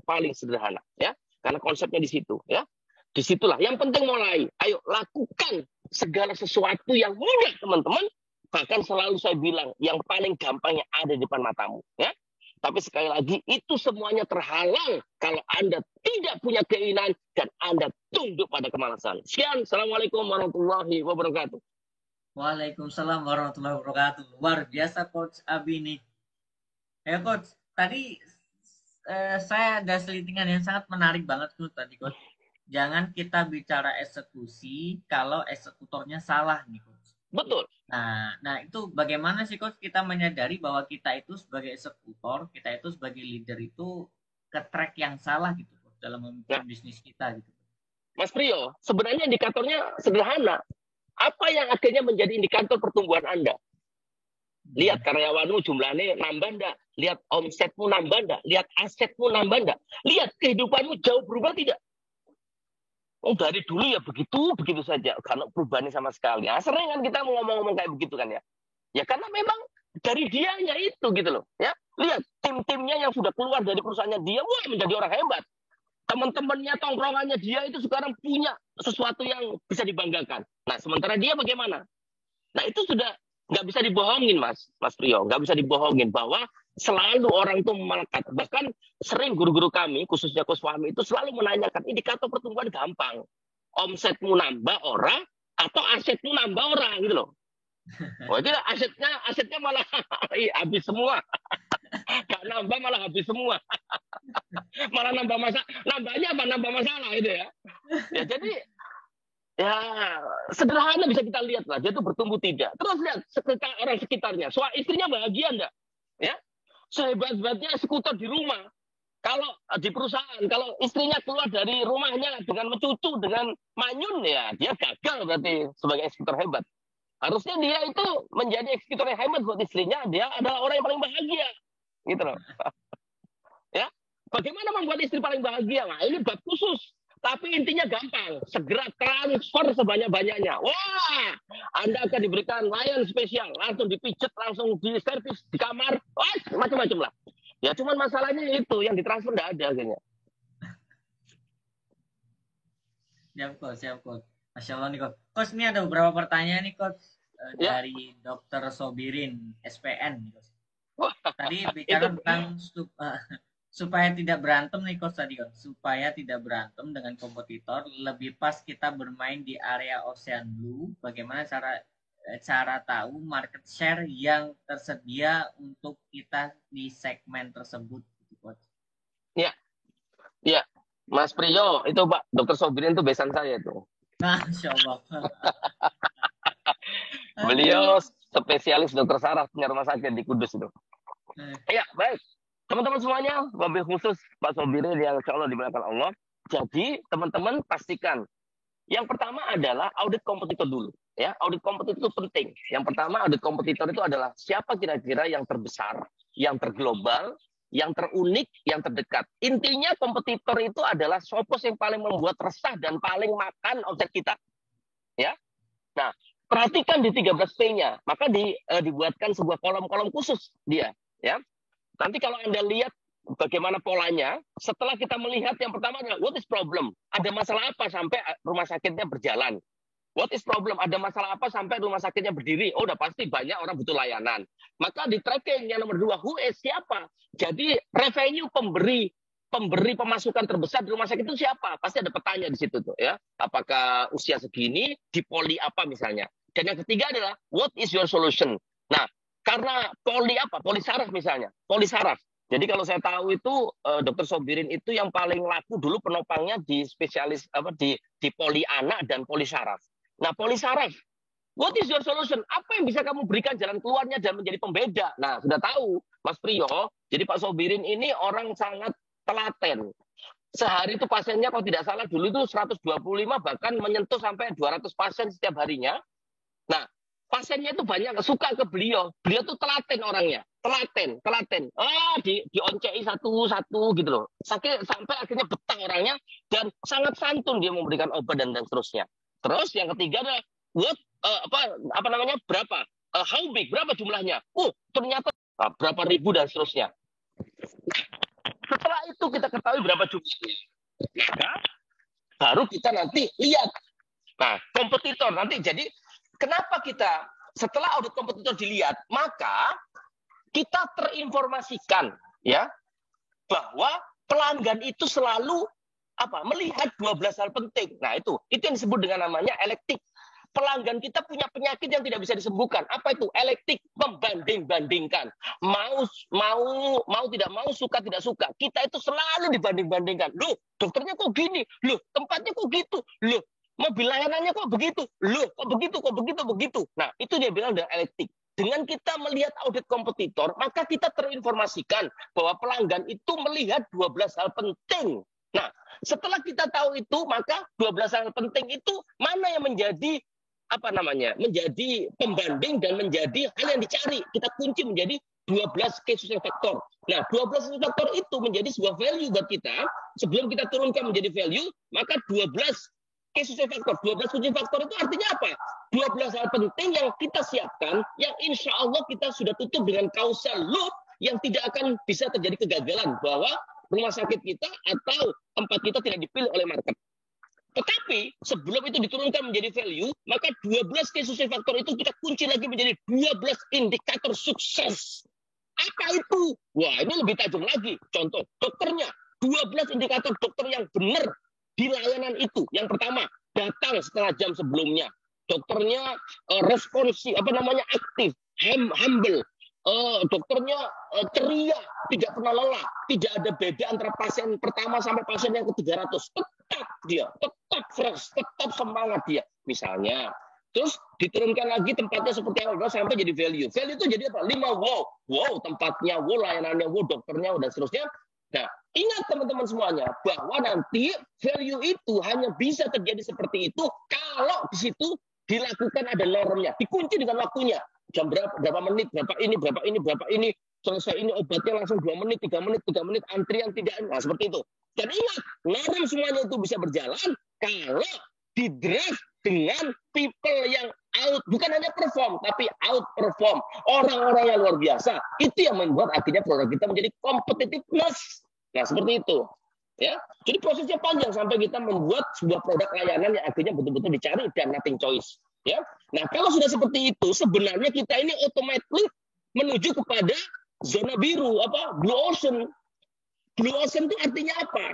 paling sederhana, ya. Karena konsepnya di situ, ya. Disitulah yang penting mulai. Ayo lakukan segala sesuatu yang mudah, teman-teman. Bahkan selalu saya bilang, yang paling gampangnya ada di depan matamu, ya. Tapi sekali lagi, itu semuanya terhalang kalau Anda tidak punya keinginan dan Anda tunduk pada kemalasan. Sekian, Assalamualaikum warahmatullahi wabarakatuh. Waalaikumsalam warahmatullahi wabarakatuh. Luar biasa Coach Abi nih. Ya Coach, tadi saya ada selitingan yang sangat menarik banget Coach tadi Coach. Jangan kita bicara eksekusi kalau eksekutornya salah nih Coach. Betul. Nah itu bagaimana sih Coach kita menyadari bahwa kita itu sebagai eksekutor, kita itu sebagai leader itu ke track yang salah gitu Coach, dalam memimpin bisnis kita gitu. Mas Priyo, sebenarnya indikatornya sederhana. Apa yang akhirnya menjadi indikator pertumbuhan Anda? Lihat karyawanmu jumlahnya nambah enggak? Lihat omsetmu nambah enggak? Lihat asetmu nambah enggak? Lihat kehidupanmu jauh berubah tidak? Oh, dari dulu ya begitu saja. Karena perubahannya sama sekali. Nah, sering kan kita ngomong-ngomong kayak begitu kan ya. Ya karena memang dari dianya itu gitu loh. Ya, lihat tim-timnya yang sudah keluar dari perusahaannya dia, wah menjadi orang hebat. Teman-temannya, tongkrongannya dia itu sekarang punya sesuatu yang bisa dibanggakan. Nah, sementara dia bagaimana? Nah, itu sudah nggak bisa dibohongin, Mas Priyo. Nggak bisa dibohongin bahwa selalu orang itu melekat. Bahkan sering guru-guru kami, khususnya Coach Fahmi, itu selalu menanyakan indikator pertumbuhan gampang. Omsetmu nambah orang atau asetmu nambah orang gitu loh. Oh, itu asetnya malah habis semua. Gak nambah malah habis semua. Malah nambahnya apa? Nambah masalah itu ya. Ya jadi ya sederhana bisa kita lihat lah, dia itu bertumbuh tidak. Terus lihat orang sekitarnya, istrinya bahagia enggak? Ya, sehebat-hebatnya eksekutor di rumah, kalau di perusahaan, kalau istrinya keluar dari rumahnya dengan mencucu, dengan manyun, ya dia gagal berarti sebagai eksekutor hebat. Harusnya dia itu menjadi eksekutor yang hebat buat istrinya, dia adalah orang yang paling bahagia, gitu loh. Ya, bagaimana membuat istri paling bahagia? Nah, ini bab khusus. Tapi intinya gampang, segera transfer sebanyak-banyaknya. Wah, Anda akan diberikan layanan spesial, langsung dipijet, langsung di servis di kamar, wah, macam-macam lah. Ya cuman masalahnya itu, yang ditransfer nggak ada akhirnya. Siap Coach. Masya Allah nih Coach. Coach, ini ada beberapa pertanyaan nih Coach dari Dr. Sobirin, SPN nih Coach. Tadi bicara tentang supaya tidak berantem nih Coach tadi Coach. Supaya tidak berantem dengan kompetitor, lebih pas kita bermain di area Ocean Blue. Bagaimana cara tahu market share yang tersedia untuk kita di segmen tersebut gitu Coach. Ya, Mas Priyo, itu Pak Dr. Sobirin itu besan saya itu. Masya Allah. Beliau spesialis dokter saraf punya rumah sakit di Kudus itu. Ya, baik. Teman-teman semuanya, wabil khusus Pak Sobirin yang insya Allah dimuliakan Allah. Jadi, teman-teman pastikan. Yang pertama adalah audit kompetitor dulu. Ya, audit kompetitor itu penting. Yang pertama, audit kompetitor itu adalah siapa kira-kira yang terbesar, yang terglobal, yang terunik, yang terdekat. Intinya kompetitor itu adalah sopos yang paling membuat resah dan paling makan omset kita. Ya. Nah, perhatikan di 13P-nya. Maka dibuatkan sebuah kolom-kolom khusus dia, ya. Nanti kalau Anda lihat bagaimana polanya, setelah kita melihat yang pertama adalah what is problem? Ada masalah apa sampai rumah sakitnya berjalan? What is problem? Ada masalah apa sampai rumah sakitnya berdiri? Oh, udah pasti banyak orang butuh layanan. Maka di tracking yang nomor 2, who is siapa? Jadi revenue pemberi pemasukan terbesar di rumah sakit itu siapa? Pasti ada petanya di situ tuh ya. Apakah usia segini, di poli apa misalnya. Dan yang ketiga adalah what is your solution? Nah, karena poli apa? Poli saraf misalnya. Poli saraf. Jadi kalau saya tahu itu Dr. Sobirin itu yang paling laku dulu penopangnya di spesialis di poli anak dan poli saraf. Nah, poli saraf, what is your solution? Apa yang bisa kamu berikan jalan keluarnya dan menjadi pembeda? Nah, sudah tahu, Mas Priyo, jadi Pak Sobirin ini orang sangat telaten. Sehari itu pasiennya kalau tidak salah dulu itu 125, bahkan menyentuh sampai 200 pasien setiap harinya. Nah, pasiennya itu banyak suka ke beliau. Beliau tuh telaten orangnya. Telaten. Dioncei satu-satu gitu loh. Sampai akhirnya betah orangnya dan sangat santun dia memberikan obat dan seterusnya. Terus yang ketiga adalah berapa how big, berapa jumlahnya? Oh, ternyata berapa ribu dan seterusnya. Setelah itu kita ketahui berapa jumlahnya, maka baru kita nanti lihat. Nah, kompetitor nanti. Jadi kenapa kita setelah audit kompetitor dilihat, maka kita terinformasikan ya bahwa pelanggan itu selalu melihat 12 hal penting. Nah, itu yang disebut dengan namanya elektik. Pelanggan kita punya penyakit yang tidak bisa disembuhkan. Apa itu? Elektik, membanding-bandingkan. Mau tidak mau, suka tidak suka. Kita itu selalu dibanding-bandingkan. Loh, dokternya kok gini? Loh, tempatnya kok gitu? Loh, mobil layanannya kok begitu? Loh, kok begitu? Nah, itu dia bilang dengan elektik. Dengan kita melihat audit kompetitor, maka kita terinformasikan bahwa pelanggan itu melihat 12 hal penting. Nah, setelah kita tahu itu, maka 12 hal penting itu mana yang menjadi menjadi pembanding dan menjadi hal yang dicari. Kita kunci menjadi 12 key success factor. Nah, 12 success factor itu menjadi sebuah value buat kita. Sebelum kita turunkan menjadi value, maka 12 key success factor, 12 kunci faktor itu artinya apa? 12 hal penting yang kita siapkan, yang insya Allah kita sudah tutup dengan causal loop yang tidak akan bisa terjadi kegagalan bahwa rumah sakit kita atau tempat kita tidak dipilih oleh market. Tetapi sebelum itu diturunkan menjadi value, maka 12 key success factor itu kita kunci lagi menjadi 12 indikator sukses. Apa itu? Wah, ini lebih tajam lagi. Contoh, dokternya. 12 indikator dokter yang benar di layanan itu. Yang pertama, datang setengah jam sebelumnya. Dokternya responsif, aktif, humble. Dokternya ceria, tidak pernah lelah, tidak ada beda antara pasien pertama sampai pasien yang ke-300. Tetap fresh, tetap semangat dia. Misalnya, terus diturunkan lagi tempatnya seperti apa sampai jadi value. Value itu jadi apa? 5 wow. Wow, tempatnya, wow, layanannya, wow, dokternya, dan seterusnya. Nah, ingat teman-teman semuanya, bahwa nanti value itu hanya bisa terjadi seperti itu kalau di situ dilakukan ada normnya, dikunci dengan waktunya. Jam berapa menit, berapa ini, selesai ini obatnya langsung 2 menit, 3 menit, antrian tidak, nah seperti itu. Dan ingat, norm semuanya itu bisa berjalan kalau di drive dengan people yang bukan hanya perform, tapi outperform. Orang-orang yang luar biasa. Itu yang membuat akhirnya produk kita menjadi competitiveness. Nah, seperti itu. Ya, jadi prosesnya panjang sampai kita membuat sebuah produk layanan yang akhirnya betul-betul dicari dan nothing choice. Ya, nah kalau sudah seperti itu, sebenarnya kita ini automatically menuju kepada zona biru, blue ocean. Blue ocean itu artinya apa?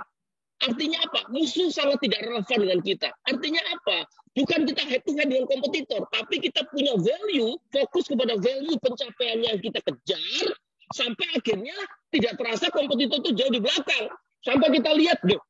Artinya apa? Musuh sangat tidak relevan dengan kita. Artinya apa? Bukan kita head to head dengan kompetitor, tapi kita punya value, fokus kepada value pencapaiannya yang kita kejar, sampai akhirnya tidak terasa kompetitor itu jauh di belakang. Sampai kita lihat, loh,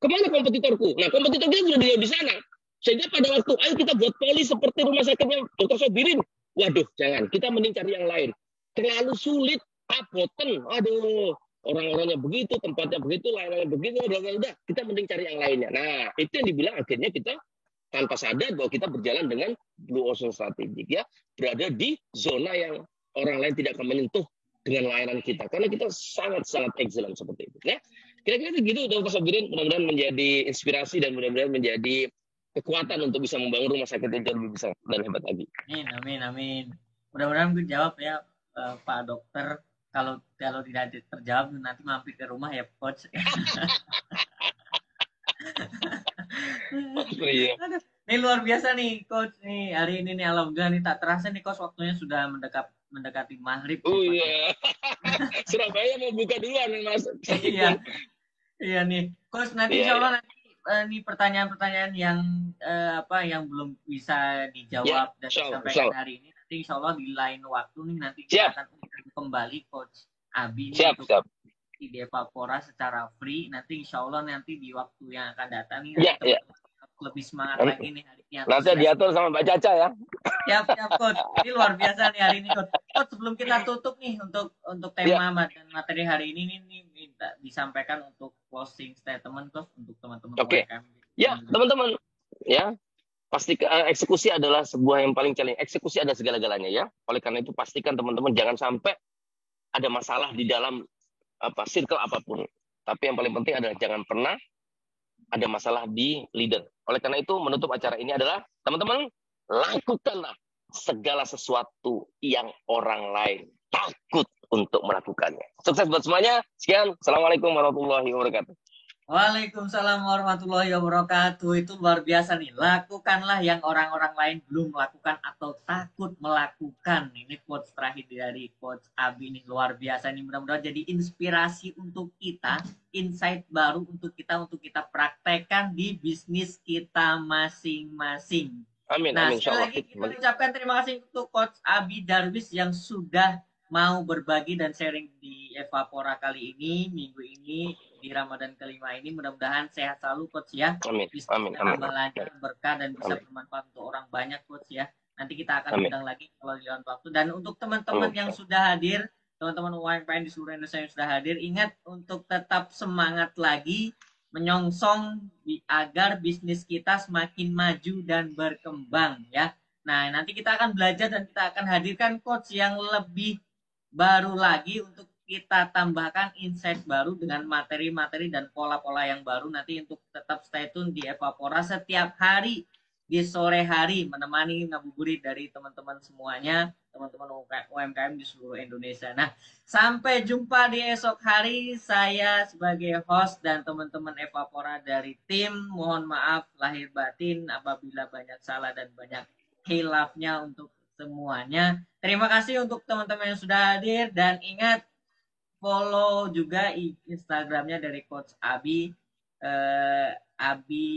kemana kompetitorku? Nah, kompetitor kita sudah di sana. Sehingga pada waktu, ayo kita buat poli seperti rumah sakitnya Dr. Sobirin. Waduh, jangan. Kita mending cari yang lain. Terlalu sulit, aboten. Aduh, orang-orangnya begitu, tempatnya begitu, lain-lain begitu, udah. Kita mending cari yang lainnya. Nah, itu yang dibilang akhirnya kita tanpa sadar bahwa kita berjalan dengan blue ocean strategik, ya. Berada di zona yang orang lain tidak akan menyentuh dengan layanan kita. Karena kita sangat-sangat excellent seperti itu. Ya. Kira-kira begitu, Dr. Sobirin. Mudah-mudahan menjadi inspirasi dan mudah-mudahan menjadi kekuatan untuk bisa membangun rumah sakit yang lebih besar dan hebat lagi. Amin. Mudah-mudahan gue jawab ya, Pak Dokter. Kalau tidak terjawab nanti mampir ke rumah ya, Coach. Ini luar biasa nih, Coach. Nih hari ini nih alhamdulillah nih tak terasa nih, Coach, waktunya sudah mendekati maghrib. Oh iya. Surabaya mau buka duluan nih, Mas. Iya nih, Coach. Nanti insya Allah nanti ini pertanyaan-pertanyaan yang yang belum bisa dijawab dan disampaikan hari ini, nanti insya Allah di lain waktu nih nanti kita akan kembali Coach Abi untuk di Devapora secara free. Nanti insya Allah nanti di waktu yang akan datang nih lebih semangat lagi nih hari ini. Nanti diatur sama Mbak Caca ya. Siap Coach. Ini luar biasa nih hari ini, Coach. Coach, sebelum kita tutup nih untuk tema dan materi hari ini nih minta disampaikan untuk closing statement, Coach, untuk teman-teman. Oke. Ya, teman-teman. Ya. Pasti eksekusi adalah sebuah yang paling challenge. Eksekusi ada segala-galanya ya. Oleh karena itu pastikan teman-teman jangan sampai ada masalah di dalam circle apapun. Tapi yang paling penting adalah jangan pernah ada masalah di leader. Oleh karena itu menutup acara ini adalah teman-teman lakukanlah segala sesuatu yang orang lain takut untuk melakukannya. Sukses buat semuanya. Sekian. Assalamualaikum warahmatullahi wabarakatuh. Waalaikumsalam warahmatullahi wabarakatuh. Itu luar biasa nih. Lakukanlah yang orang-orang lain belum melakukan atau takut melakukan. Ini quotes terakhir dari Coach Abi nih. Luar biasa nih. Mudah-mudahan jadi inspirasi untuk kita. Insight baru untuk kita praktekkan di bisnis kita masing-masing. Amin, Nah, amin. sekali lagi kita ucapkan terima kasih untuk Coach Abi Darwis yang sudah mau berbagi dan sharing di Evapora kali ini, minggu ini, di Ramadan kelima ini. Mudah-mudahan sehat selalu, Coach ya. Amin, Bisa amin, amin. lancar, berkah, dan bisa Amin. bermanfaat untuk orang banyak, Coach ya. Nanti kita akan Amin. undang lagi kalau di lain waktu. Dan untuk teman-teman yang sudah hadir, teman-teman UMKM di seluruh Indonesia yang sudah hadir, ingat untuk tetap semangat lagi, menyongsong agar bisnis kita semakin maju dan berkembang ya. Nah, nanti kita akan belajar dan kita akan hadirkan coach yang lebih baru lagi untuk kita tambahkan insight baru dengan materi-materi dan pola-pola yang baru. Nanti untuk tetap stay tune di Evapora setiap hari di sore hari menemani ngabuburit dari teman-teman semuanya, teman-teman UMKM di seluruh Indonesia. Nah, sampai jumpa di esok hari. Saya sebagai host dan teman-teman Evapora dari tim, mohon maaf lahir batin apabila banyak salah dan banyak khilafnya untuk semuanya. Terima kasih untuk teman-teman yang sudah hadir dan ingat follow juga Instagramnya dari Coach Abi, Abi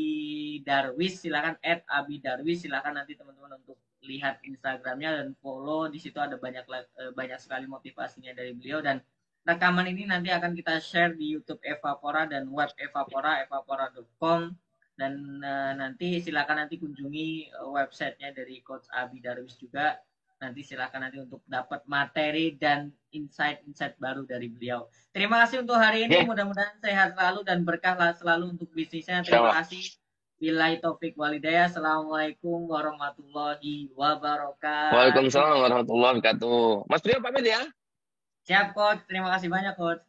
Darwis, silakan @Abi Darwis, silakan nanti teman-teman untuk lihat Instagramnya dan follow. Di situ ada banyak sekali motivasinya dari beliau dan rekaman ini nanti akan kita share di YouTube Evapora dan web Evapora, evapora.com. Dan nanti silakan nanti kunjungi websitenya dari Coach Abi Darwis juga. Nanti silakan nanti untuk dapat materi dan insight-insight baru dari beliau. Terima kasih untuk hari ini. Mudah-mudahan sehat selalu dan berkah selalu untuk bisnisnya. Terima kasih. Billahi taufik walhidayah. Assalamualaikum warahmatullahi wabarakatuh. Waalaikumsalam warahmatullahi wabarakatuh. Mas Trio pamit ya. Siap, Coach. Terima kasih banyak, Coach.